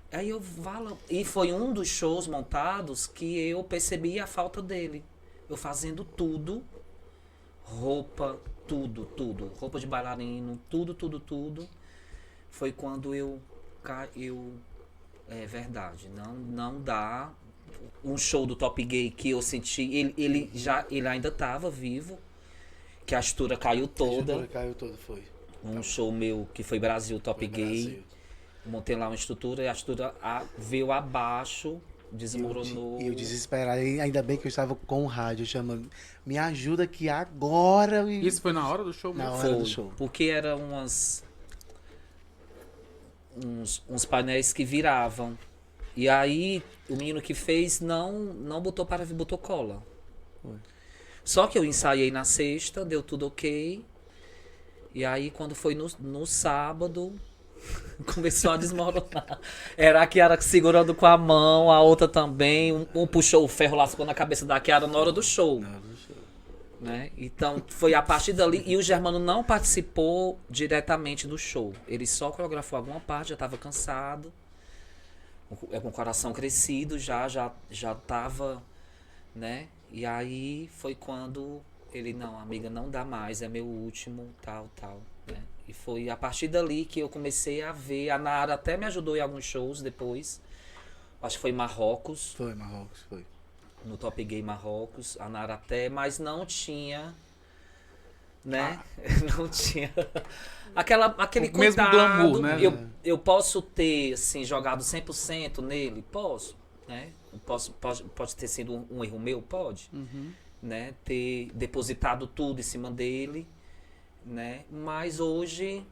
Aí eu falo, e foi um dos shows montados que eu percebi a falta dele. Eu fazendo tudo, roupa, tudo, roupa de bailarino, tudo. Foi quando é verdade, não dá. Um show do Top Gay que eu senti, ele ainda estava vivo, que a estrutura caiu toda. Foi. Um show meu que foi Brasil Top Foi Gay. Brasil. Montei lá uma estrutura e a estrutura veio abaixo, desmoronou. E eu desesperado. Ainda bem que eu estava com o rádio, me ajuda que agora. Isso foi na hora do show mesmo? Na hora do show. Porque eram uns painéis que viravam. E aí o menino que fez não botou parafuso, botou cola. Foi. Só que eu ensaiei na sexta, deu tudo ok. E aí quando foi no sábado, começou a desmoronar. Era a Kiara segurando com a mão, a outra também. Um puxou o ferro, lascou na cabeça da Kiara na hora do show. né? Então, foi a partir dali. E o Germano não participou diretamente do show. Ele só coreografou alguma parte, já estava cansado. Com o coração crescido, já tava, né? E aí foi quando ele, não, amiga, não dá mais, é meu último, tal, né? E foi a partir dali que eu comecei a ver. A Nara até me ajudou em alguns shows depois. Acho que foi em Marrocos. Foi, Marrocos, foi. No Top Gay Marrocos, a Nara até, mas não tinha, né? Não tinha aquele O mesmo cuidado. glamour, né? Eu posso ter, assim, jogado 100% nele? Posso, né? Pode ter sido um erro meu? Pode. Né? Ter depositado tudo em cima dele, né? Mas hoje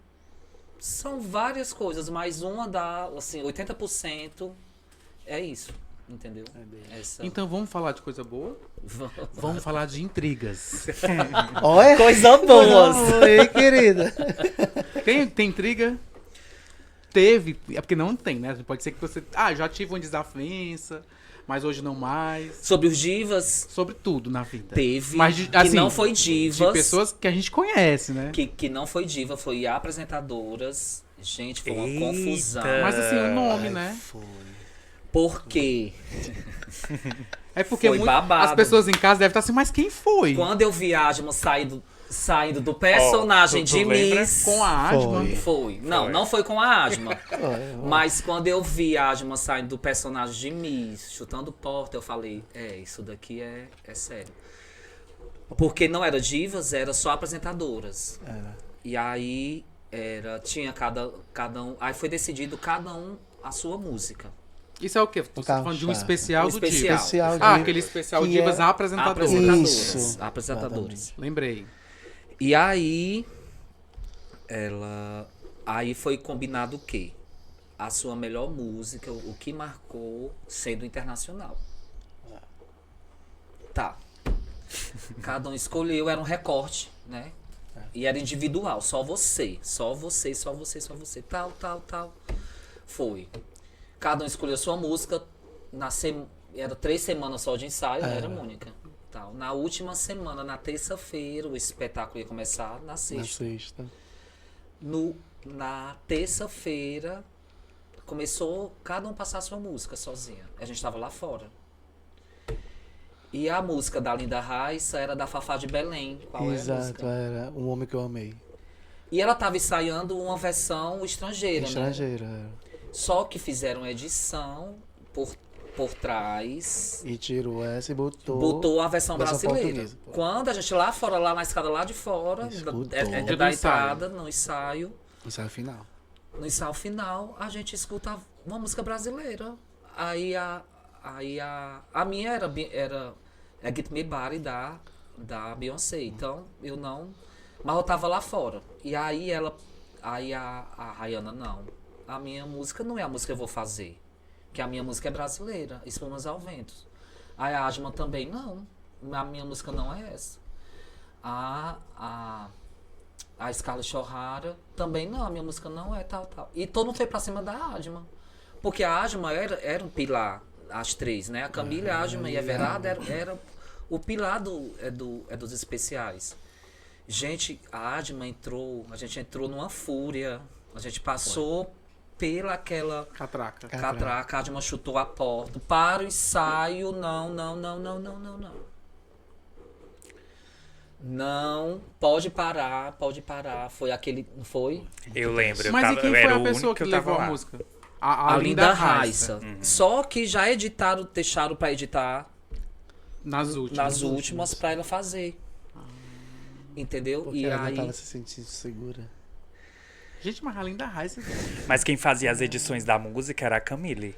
são várias coisas, mas uma dá, assim, 80% é isso. Entendeu? Então vamos falar de coisa boa? Vamos falar de intrigas. Olha! Coisa boa! Oi, querida. Tem intriga? Teve. É porque não tem, né? Pode ser que você... já tive uma desavença, mas hoje não mais. Sobre os divas, Sobre tudo na vida. teve, Mas, que assim, não foi divas. De pessoas que a gente conhece, né? Que não foi diva, foi apresentadoras. Gente, foi uma Eita. confusão. Mas assim, o nome, né? Foi. Por quê? É porque Foi babado. as pessoas em casa devem estar assim, mas quem foi? Quando eu vi a Asma saindo do personagem tu de lembra? Miss... Com a Asma. Foi. Não foi com a Asma. Mas quando eu vi a Asma saindo do personagem de Miss, chutando porta, eu falei, isso daqui é sério. Porque não era divas, era só apresentadoras. E aí tinha cada um. Aí foi decidido cada um a sua música. Isso é o quê? Você tá falando de um especial Um do especial. Divas. Especial de- Aquele especial que Divas é- apresentadoras. Isso. Apresentadores. Lembrei. E aí, aí foi combinado o quê? A sua melhor música, o que marcou sendo internacional. Tá. Cada um escolheu, era um recorte, né? E era individual, só você. Tal. Foi. Cada um escolheu sua música. Era 3 semanas só de ensaio, né? Era Mônica. Tal. Na última semana, na terça-feira, o espetáculo ia começar na Na sexta. sexta. Na terça-feira, começou cada um passar a sua música sozinha. A gente tava lá fora. E a música da Linda Raissa era da Fafá de Belém. Qual é a Exato, música? era Um Homem que Eu Amei. E ela tava ensaiando uma versão estrangeira, né? Estrangeira, era. Só que fizeram edição por trás. E tirou essa e botou. Botou a versão brasileira. portuguesa. Quando a gente lá fora, lá na escada lá de fora, Escutou. da Do da ensaio. entrada, no ensaio Final. no ensaio final, a gente escuta uma música brasileira. Aí a minha era Get Me Body da Beyoncé. Então, eu não... Mas eu tava lá fora. E aí a Rayana, não. A minha música não é a música que eu vou fazer. Que a minha música é brasileira. Espumas ao Vento. Aí a Asma também, não. A minha música não é essa. A Scarlett O'Hara também, não. A minha música não é tal. E todo mundo foi pra cima da Asma. Porque a Asma era um pilar, as três, né? A Camila, a Asma e a Everarda era o pilar dos especiais. Gente, a gente entrou numa fúria. A gente passou pela aquela Catraca. catraca, a Asma chutou a porta. Para o ensaio, não. Não, pode parar. Foi aquele, não foi? Eu lembro. Mas e quem foi era a o pessoa único que eu tava levou a lá. música? A Linda Raissa. Só que já deixaram pra editar Nas últimas. nas últimas pra ela fazer. Entendeu? Porque E ela aí não tava se sentindo segura. Gente, mas a Linda Raissa... Mas quem fazia as edições da música era a Camille.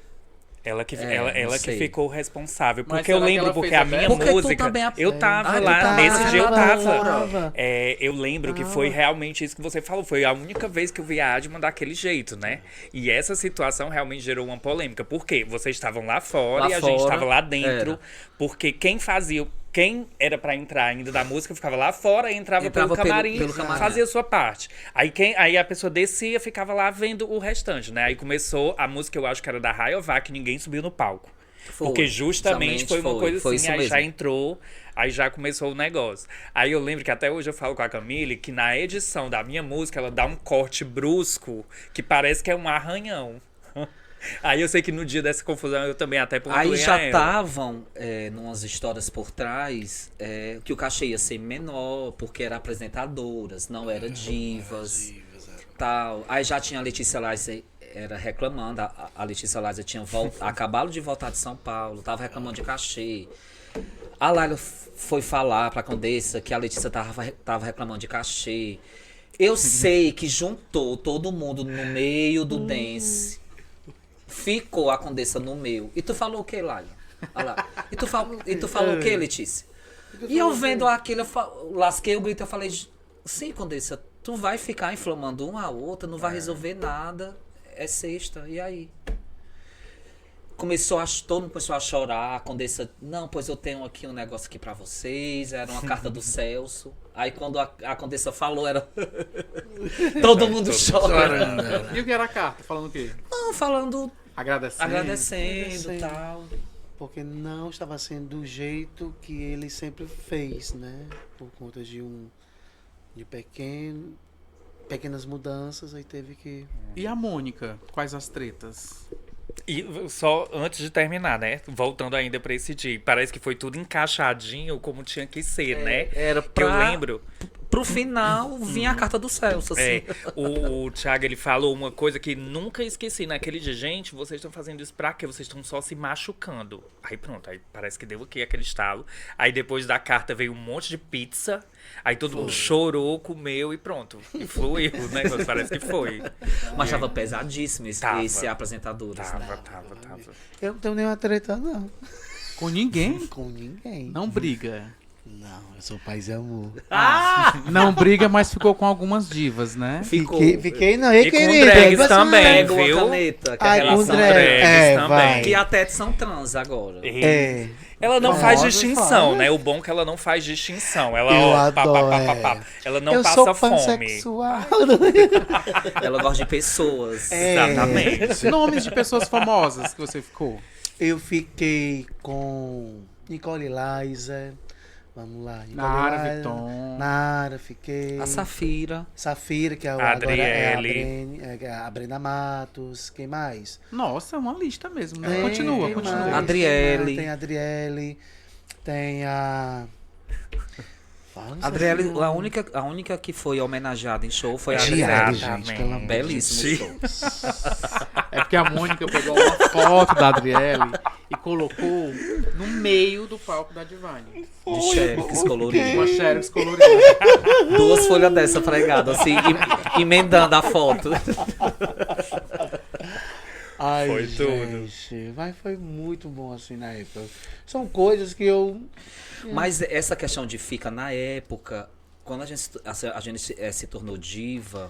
Ela que não sei. ficou responsável. Mas Porque eu será que lembro, ela porque fez a a minha dela? Porque tu música. também Eu tava tu lá, tava nesse dia eu tava. tava. Eu lembro que foi realmente isso que você falou. Foi a única vez que eu vi a Adma daquele jeito, né? E essa situação realmente gerou uma polêmica. Por quê? Vocês estavam lá fora Lá e a gente fora, estava lá dentro. era. Porque quem era pra entrar ainda da música ficava lá fora e entrava Entrava pelo camarim, pelo camarim. fazia a sua parte. Aí a pessoa descia, ficava lá vendo o restante, né? Aí começou a música, eu acho que era da Rayovac, ninguém subiu no palco. Porque justamente foi uma coisa foi assim, isso aí mesmo. já entrou, aí já começou o negócio. Aí eu lembro que até hoje eu falo com a Camille que na edição da minha música ela dá um corte brusco que parece que é um arranhão. Aí eu sei que no dia dessa confusão eu também até pontuei Aí já a ela. estavam numas histórias por trás que o cachê ia ser menor, porque era apresentadoras, não era divas, tal. Aí já tinha a Letícia Lázaro era reclamando, a Letícia Lázaro tinha acabado de voltar de São Paulo, tava reclamando de cachê. A Laila foi falar pra Condessa que a Letícia tava reclamando de cachê. Eu sei que juntou todo mundo no meio do dance. Ficou a Condessa no meu. E tu falou o que, Laila? Olha lá. E tu falou o que, Letícia? E eu vendo aquilo, lasquei o grito, eu falei, sim, Condessa, tu vai ficar inflamando uma a outra, não vai resolver nada. É sexta, e aí? Todo mundo começou a chorar, a Condessa, não, pois eu tenho aqui um negócio aqui pra vocês, era uma carta do Celso. Aí quando a Condessa falou, era todo mundo chorando. E o que era a carta? Falando o quê? Não, falando, Agradecendo. e tal. Porque não estava sendo do jeito que ele sempre fez, né? Por conta de pequenas mudanças, aí teve que... E a Mônica? Quais as tretas? E só antes de terminar, né? Voltando ainda pra esse dia. Parece que foi tudo encaixadinho como tinha que ser, né? Era Que eu lembro. Pro final, vinha a carta do Celso, assim. É, o Thiago, ele falou uma coisa que nunca esqueci naquele dia. Gente, vocês estão fazendo isso pra quê? Vocês estão só se machucando. Aí pronto, aí parece que deu o quê? Aquele estalo. Aí depois da carta veio um monte de pizza. Aí todo mundo chorou, comeu e pronto. E fluiu o negócio, parece que foi. Mas tava pesadíssimo Tava. esse apresentadores, né? Tava. Eu não tenho nenhuma treta, não. Com ninguém? Com ninguém. Não briga. Não, eu sou paz e amor. Não briga, mas ficou com algumas divas, né? Ficou. Fiquei não, hein, E com querida? drags Você também, Pega viu? uma caneta, que é a Ai, com relação drag. drags É, também. vai. que até são trans agora. É. Ela não Famosa, faz distinção, fala. né? O bom é que ela não faz distinção. Ela, Eu ó, pá, adoro, pá, pá, pá, pá. Ela não eu passa sou fome. pansexual. Ela gosta de pessoas. É. Exatamente. Nomes de pessoas famosas que você ficou. Eu fiquei com Nicole Liza. Vamos lá. Nicole Nara Liza, Vitton. Nara, fiquei. A Safira. Safira, que é A agora é Adriele. a Brenda Matos. Quem mais? Nossa, é uma lista mesmo, né? Tem, Continua. quem mais? Adriele. Tem a Adriele. Tem a. Fala, A Adriele, a única que foi homenageada em show foi a Adriele, Adriele. gente, pelo amor de Belíssimo show. É porque a Mônica pegou uma foto da Adriele e colocou no meio do palco da Divine. De xerox colorido. Uma xerox colorida. 2 folhas dessa pregadas, assim, emendando a foto. Ai, Foi gente, mas foi muito bom assim na época. São coisas que eu. Mas essa questão de fica na época, quando a gente se tornou diva,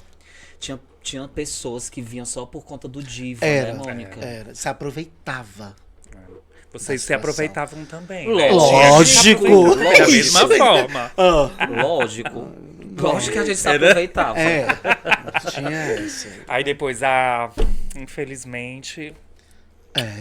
tinha pessoas que vinham só por conta do diva, Era, né, Mônica? era, se aproveitava. Vocês se aproveitavam também. Lógico. Né? Da mesma forma. Lógico. Lógico que a gente se aproveitava. É, tinha essa. Aí depois, infelizmente.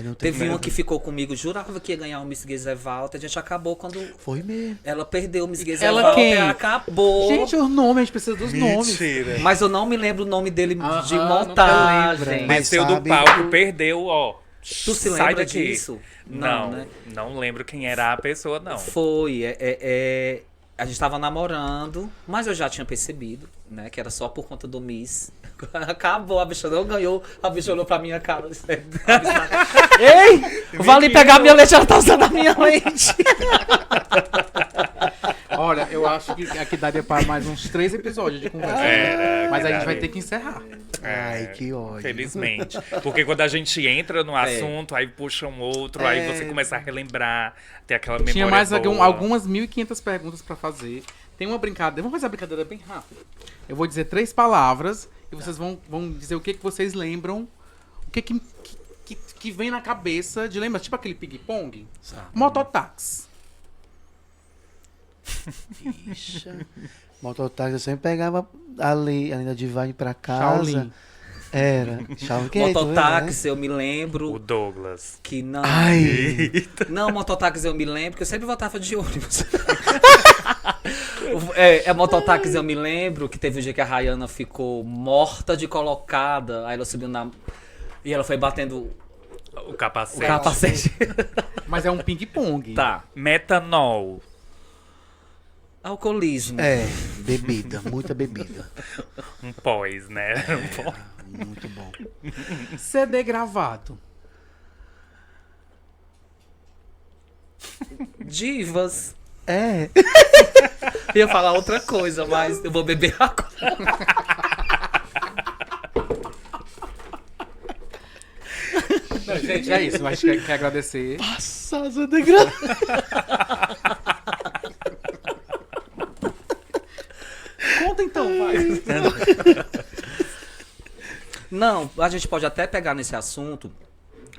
Não tem Teve uma que ficou comigo, jurava que ia ganhar o Miss Geisevalt, a gente acabou quando Foi mesmo. ela perdeu o Miss Ela Geisevalt, quem? acabou. Gente, os nomes, a gente precisa dos nomes. Mentira. Mas eu não me lembro o nome dele de Aham, montagem. Mas Desceu do sabe- palco, perdeu, ó. Tu se Sai lembra daqui. disso? Não, né? não lembro quem era a pessoa, não. Foi, a gente tava namorando, mas eu já tinha percebido, né, que era só por conta do Miss. Acabou, a bicha não ganhou, a bicha olhou pra minha cara. Ei, vale pegar minha lente, ela tá usando a minha lente. Olha, eu acho que aqui daria para mais uns 3 episódios de conversa. Mas a gente vai ter que encerrar. Ai, que ódio. Infelizmente. Porque quando a gente entra no assunto, aí puxa um outro, aí você começa a relembrar, tem aquela memória Tinha mais boa. algumas 1.500 perguntas pra fazer. Tem uma brincadeira. Vamos fazer a brincadeira bem rápida. Eu vou dizer 3 palavras e vocês vão dizer o que vocês lembram. O que vem na cabeça de lembra? Tipo aquele ping-pong. Mototáxi. Ixi. Mototáxi eu sempre pegava ali na Divine pra casa. Shaolin. Era. Mototáxi, eu me O lembro Douglas. que não. Ai. Não, mototáxi eu me lembro, que eu sempre voltava de ônibus. Mototáxi eu me lembro que teve um dia que a Rayana ficou morta de colocada. Aí ela subiu e ela foi batendo O o capacete. capacete. Mas é um ping-pong. Tá. Metanol. Alcoolismo. É, bebida, muita bebida. Um pós, né? Muito bom. CD gravado. Divas. É. Eu ia falar outra coisa, mas eu vou beber água. Não, gente, é isso. Mas quer agradecer. Passada de graça. Conta então, vai. Não, a gente pode até pegar nesse assunto,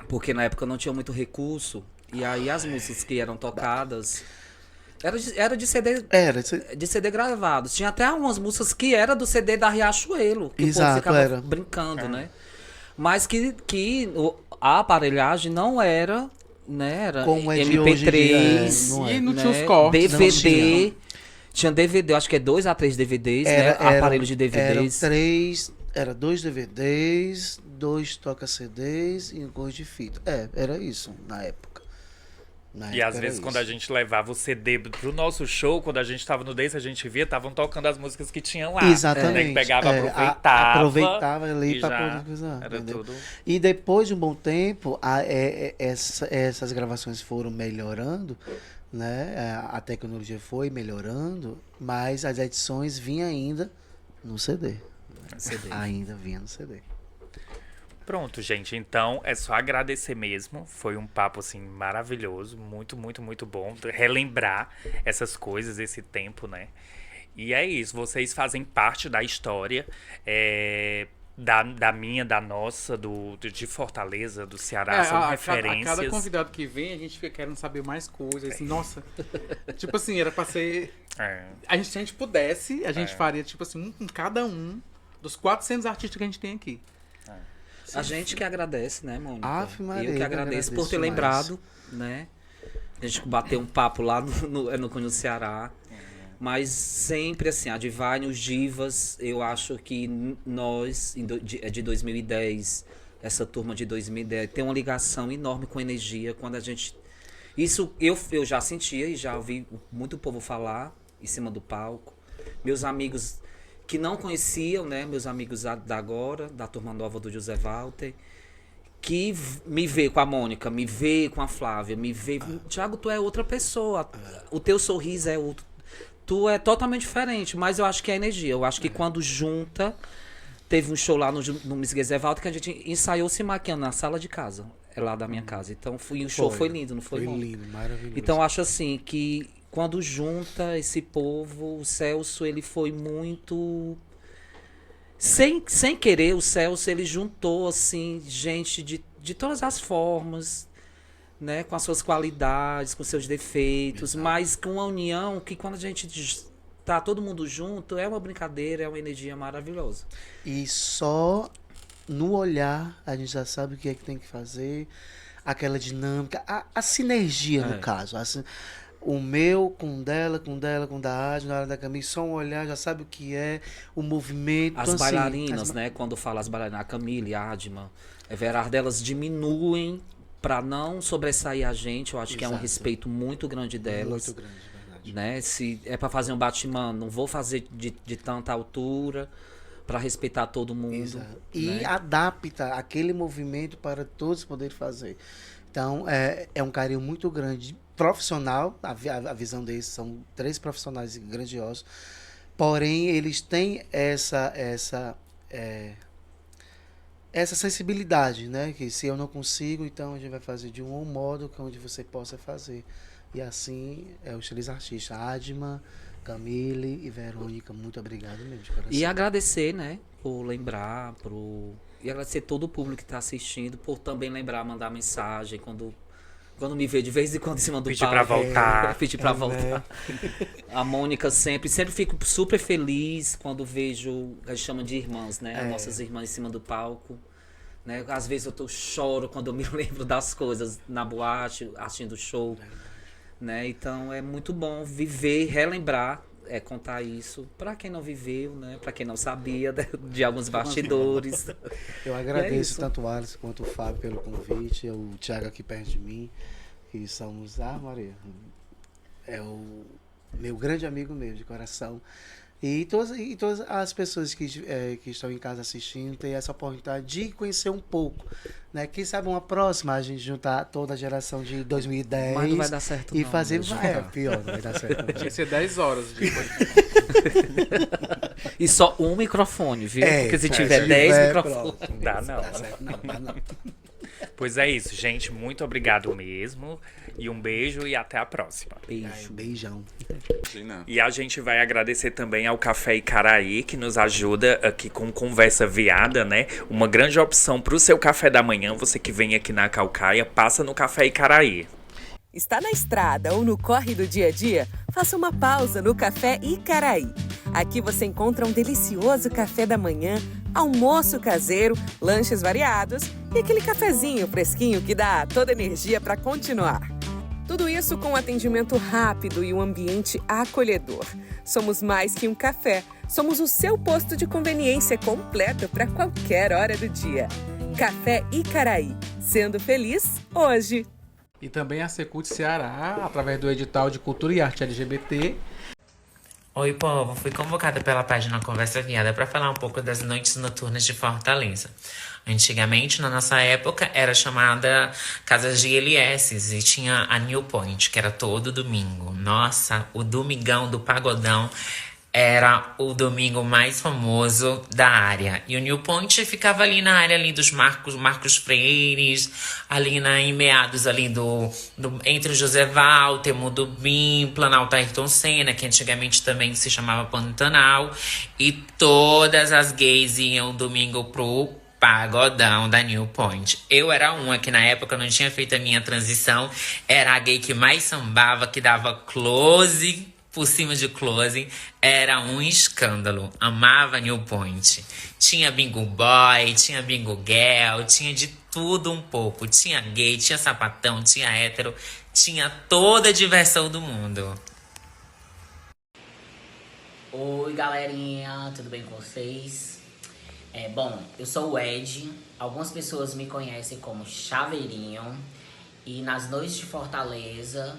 porque na época não tinha muito recurso. E aí as músicas que eram tocadas era de CD. Era. De CD gravados. Tinha até umas músicas que era do CD da Riachuelo. Que Exato, o povo ficava era. brincando, né? Mas a aparelhagem não era, né? Era Como é de MP3. hoje em dia, não é. E não né? tinha os cortes. não DVD. tinha. Tinha DVD, acho que é 2 a 3 DVDs, né? Aparelho de DVDs. Era 2 DVDs, 2 toca-CDs e um coisa de fita. Era isso na época. E às vezes quando a gente levava o CD pro nosso show, quando a gente tava no Dance, a gente via, estavam tocando as músicas que tinham lá. Exatamente. Né? Que pegava, aproveitava ali e pra já poder usar. era Entendeu? tudo. E depois de um bom tempo, essas gravações foram melhorando, né? A tecnologia foi melhorando, mas as edições vinham ainda no CD. CD. Ainda vinha no CD. Pronto, gente. Então, é só agradecer mesmo. Foi um papo, assim, maravilhoso. Muito, muito, muito bom. Relembrar essas coisas, esse tempo, né? E é isso. Vocês fazem parte da história da minha, da nossa, de Fortaleza, do Ceará. São referências. A cada convidado que vem, a gente fica querendo saber mais coisas. Assim, nossa. Tipo assim, era pra ser... Se a gente pudesse, a gente faria, tipo assim, com cada um dos 400 artistas que a gente tem aqui. A gente que agradece, né, Mônica? Ave Maria, eu que agradeço por ter demais. lembrado, né? A gente bateu um papo lá no Cunho Ceará. Mas sempre assim, a Divine, os Divas, eu acho que nós, de 2010, essa turma de 2010, tem uma ligação enorme com energia. Quando a gente... Isso eu já sentia e já ouvi muito povo falar em cima do palco. Meus amigos que não conheciam, né? Meus amigos da agora, da turma nova do José Walter, que me vê com a Mônica, me vê com a Flávia, me vê... Thiago, tu é outra pessoa. O teu sorriso é outro. Tu é totalmente diferente, mas eu acho que é energia. Eu acho que quando junta... Teve um show lá no Miss José Walter que a gente ensaiou se maquiando na sala de casa. É lá da minha casa. Então, o show foi lindo, não foi? Foi lindo, maravilhoso. Então, acho assim que... Quando junta esse povo, o Celso, ele foi muito... Sem querer, o Celso, ele juntou, assim, gente de todas as formas, né? Com as suas qualidades, com seus defeitos, Exato. mas com uma união que quando a gente tá todo mundo junto, é uma brincadeira, é uma energia maravilhosa. E só no olhar a gente já sabe o que é que tem que fazer, aquela dinâmica, a sinergia, no caso. O meu com dela, com da Adi, na hora da Camille, só um olhar, já sabe o que é, o movimento. As então, bailarinas, assim, né? Quando fala as bailarinas, a Camille, a Adma, Everard, elas diminuem para não sobressair a gente. Eu acho que é um Exato. respeito muito grande delas. Muito grande, verdade. Né? Se é para fazer um Batman, não vou fazer de tanta altura para respeitar todo mundo. Exato. E né? adapta aquele movimento para todos poderem fazer. Então, é um carinho muito grande, profissional, a visão deles, são 3 profissionais grandiosos, porém, eles têm essa sensibilidade, né? Que se eu não consigo, então a gente vai fazer de um modo que onde você possa fazer. E assim, os 3 artistas, Adma, Camille e Verônica, muito obrigado mesmo, de coração. E agradecer, né? Por lembrar, e agradecer todo o público que está assistindo, por também lembrar, mandar mensagem quando Quando me vê de vez em quando em cima do Pedir palco. pra voltar. Pedir pra voltar. A Mônica sempre fico super feliz quando vejo, a gente chama de irmãs, né? As nossas irmãs em cima do palco. Né? Às vezes eu choro quando eu me lembro das coisas na boate, assistindo o show. Né? Então é muito bom viver, relembrar, contar isso para quem não viveu, né? Para quem não sabia de alguns bastidores. Eu agradeço tanto o Alisson quanto o Fábio pelo convite, o Thiago aqui perto de mim, que somos, Maria, é o meu grande amigo mesmo, de coração. E todas as pessoas que estão em casa assistindo têm essa oportunidade de conhecer um pouco. Né? Quem sabe uma próxima a gente juntar toda a geração de 2010. Mas não vai dar certo, e não. Fazer. Pior, não vai dar certo. Tinha que ser 10 horas de E só um microfone, viu? Porque se tiver tiver 10 microfones. pronto. Dá não. Não, dá não. Pois é isso, gente. Muito obrigado mesmo. E um beijo e até a próxima. Beijo. Beijão. E a gente vai agradecer também ao Café Icaraí, que nos ajuda aqui com Conversa Viada, né? Uma grande opção pro seu café da manhã. Você que vem aqui na Caucaia, passa no Café Icaraí. Está na estrada ou no corre do dia a dia? Faça uma pausa no Café Icaraí. Aqui você encontra um delicioso café da manhã, almoço caseiro, lanches variados e aquele cafezinho fresquinho que dá toda energia para continuar. Tudo isso com um atendimento rápido e um ambiente acolhedor. Somos mais que um café, somos o seu posto de conveniência completo para qualquer hora do dia. Café Icaraí, sendo feliz hoje. E também a Secult Ceará, através do edital de Cultura e Arte LGBT. Oi, povo. Fui convocada pela página Conversa Viada para falar um pouco das noites noturnas de Fortaleza. Antigamente, na nossa época, era chamada Casas de GLS e tinha a New Point, que era todo domingo. Nossa, o domingão do Pagodão era o domingo mais famoso da área. E o New Point ficava ali na área ali dos Marcos Freires, ali em meados ali entre o José Walter, Mudubim, Planalto Ayrton Senna, que antigamente também se chamava Pantanal. E todas as gays iam domingo pro Pagodão da New Point. Eu era uma que na época não tinha feito a minha transição. Era a gay que mais sambava, que dava close por cima de close, era um escândalo. Amava New Point. Tinha bingo boy, tinha bingo girl, tinha de tudo um pouco. Tinha gay, tinha sapatão, tinha hétero, tinha toda a diversão do mundo. Oi, galerinha, tudo bem com vocês? Bom, eu sou o Ed, algumas pessoas me conhecem como Chaveirinho e nas noites de Fortaleza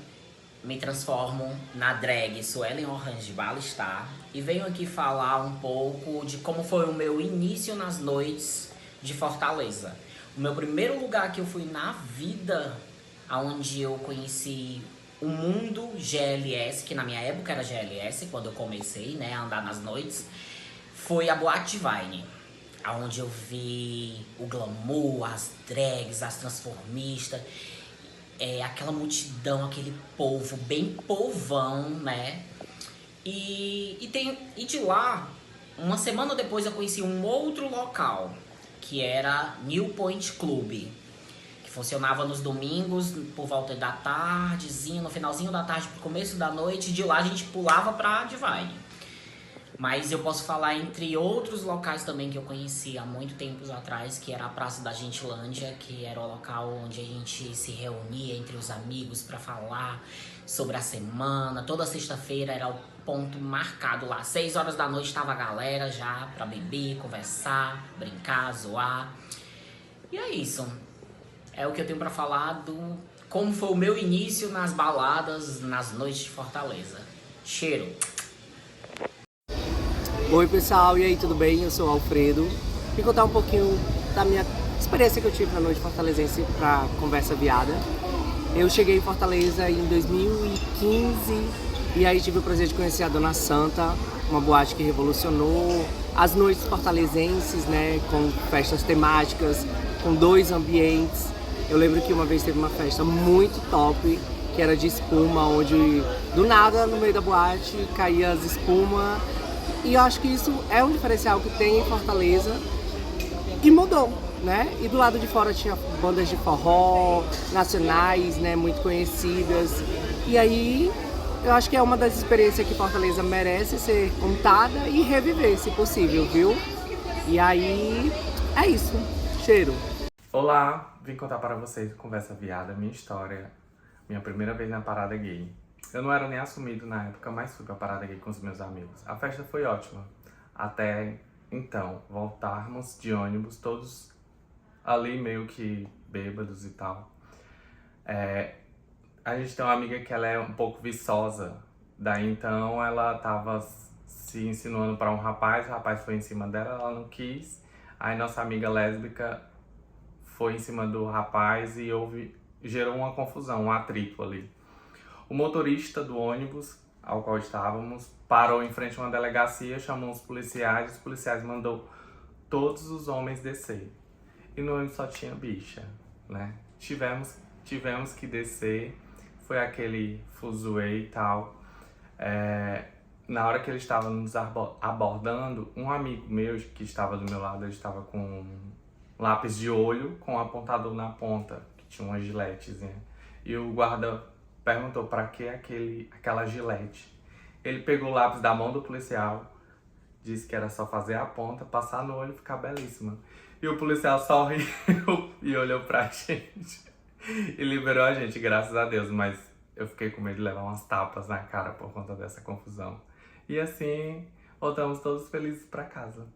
me transformo na drag Suelen Orange Balistar e venho aqui falar um pouco de como foi o meu início nas noites de Fortaleza. O meu primeiro lugar que eu fui na vida, onde eu conheci o mundo GLS, que na minha época era GLS, quando eu comecei, né, a andar nas noites, foi a Boate Divine, onde eu vi o glamour, as drags, as transformistas, aquela multidão, aquele povo, bem povão, né? E de lá, uma semana depois eu conheci um outro local, que era New Point Club, que funcionava nos domingos, por volta da tardezinha, no finalzinho da tarde, pro começo da noite, e de lá a gente pulava pra Divine. Mas eu posso falar entre outros locais também que eu conheci há muito tempos atrás, que era a Praça da Gentilândia, que era o local onde a gente se reunia entre os amigos para falar sobre a semana. Toda sexta-feira era o ponto marcado lá. 6 horas da noite estava a galera já para beber, conversar, brincar, zoar. E é isso. É o que eu tenho para falar do como foi o meu início nas baladas, nas noites de Fortaleza. Cheiro! Oi pessoal, e aí, tudo bem? Eu sou o Alfredo. Vim contar um pouquinho da minha experiência que eu tive na noite fortalezense para Conversa Viada. Eu cheguei em Fortaleza em 2015 e aí tive o prazer de conhecer a Dona Santa, uma boate que revolucionou as noites fortalezenses, né, com festas temáticas, com 2 ambientes. Eu lembro que uma vez teve uma festa muito top, que era de espuma, onde do nada, no meio da boate, caía as espumas. E eu acho que isso é um diferencial que tem em Fortaleza e mudou. né? E do lado de fora tinha bandas de forró, nacionais, né? Muito conhecidas. E aí, eu acho que é uma das experiências que Fortaleza merece ser contada e reviver, se possível, viu? E aí, é isso. Cheiro. Olá, vim contar para vocês, Conversa Viada, minha história, minha primeira vez na parada gay. Eu não era nem assumido na época, mas fui pra parada gay com os meus amigos. A festa foi ótima, até então voltarmos de ônibus, todos ali meio que bêbados e tal. A gente tem uma amiga que ela é um pouco viçosa, daí então ela tava se insinuando para um rapaz, o rapaz foi em cima dela, ela não quis, aí nossa amiga lésbica foi em cima do rapaz e gerou uma confusão, um atrito ali. O motorista do ônibus ao qual estávamos parou em frente a uma delegacia, chamou os policiais mandou todos os homens descer. E no ônibus só tinha bicha, né? Tivemos que descer, foi aquele fuzuê e tal. Na hora que ele estava nos abordando, um amigo meu que estava do meu lado, ele estava com um lápis de olho com um apontador na ponta, que tinha uma giletezinha. E o guarda perguntou para que aquela gilete. Ele pegou o lápis da mão do policial, disse que era só fazer a ponta, passar no olho e ficar belíssima. E o policial sorriu e olhou pra gente e liberou a gente, graças a Deus. Mas eu fiquei com medo de levar umas tapas na cara por conta dessa confusão. E assim, voltamos todos felizes pra casa.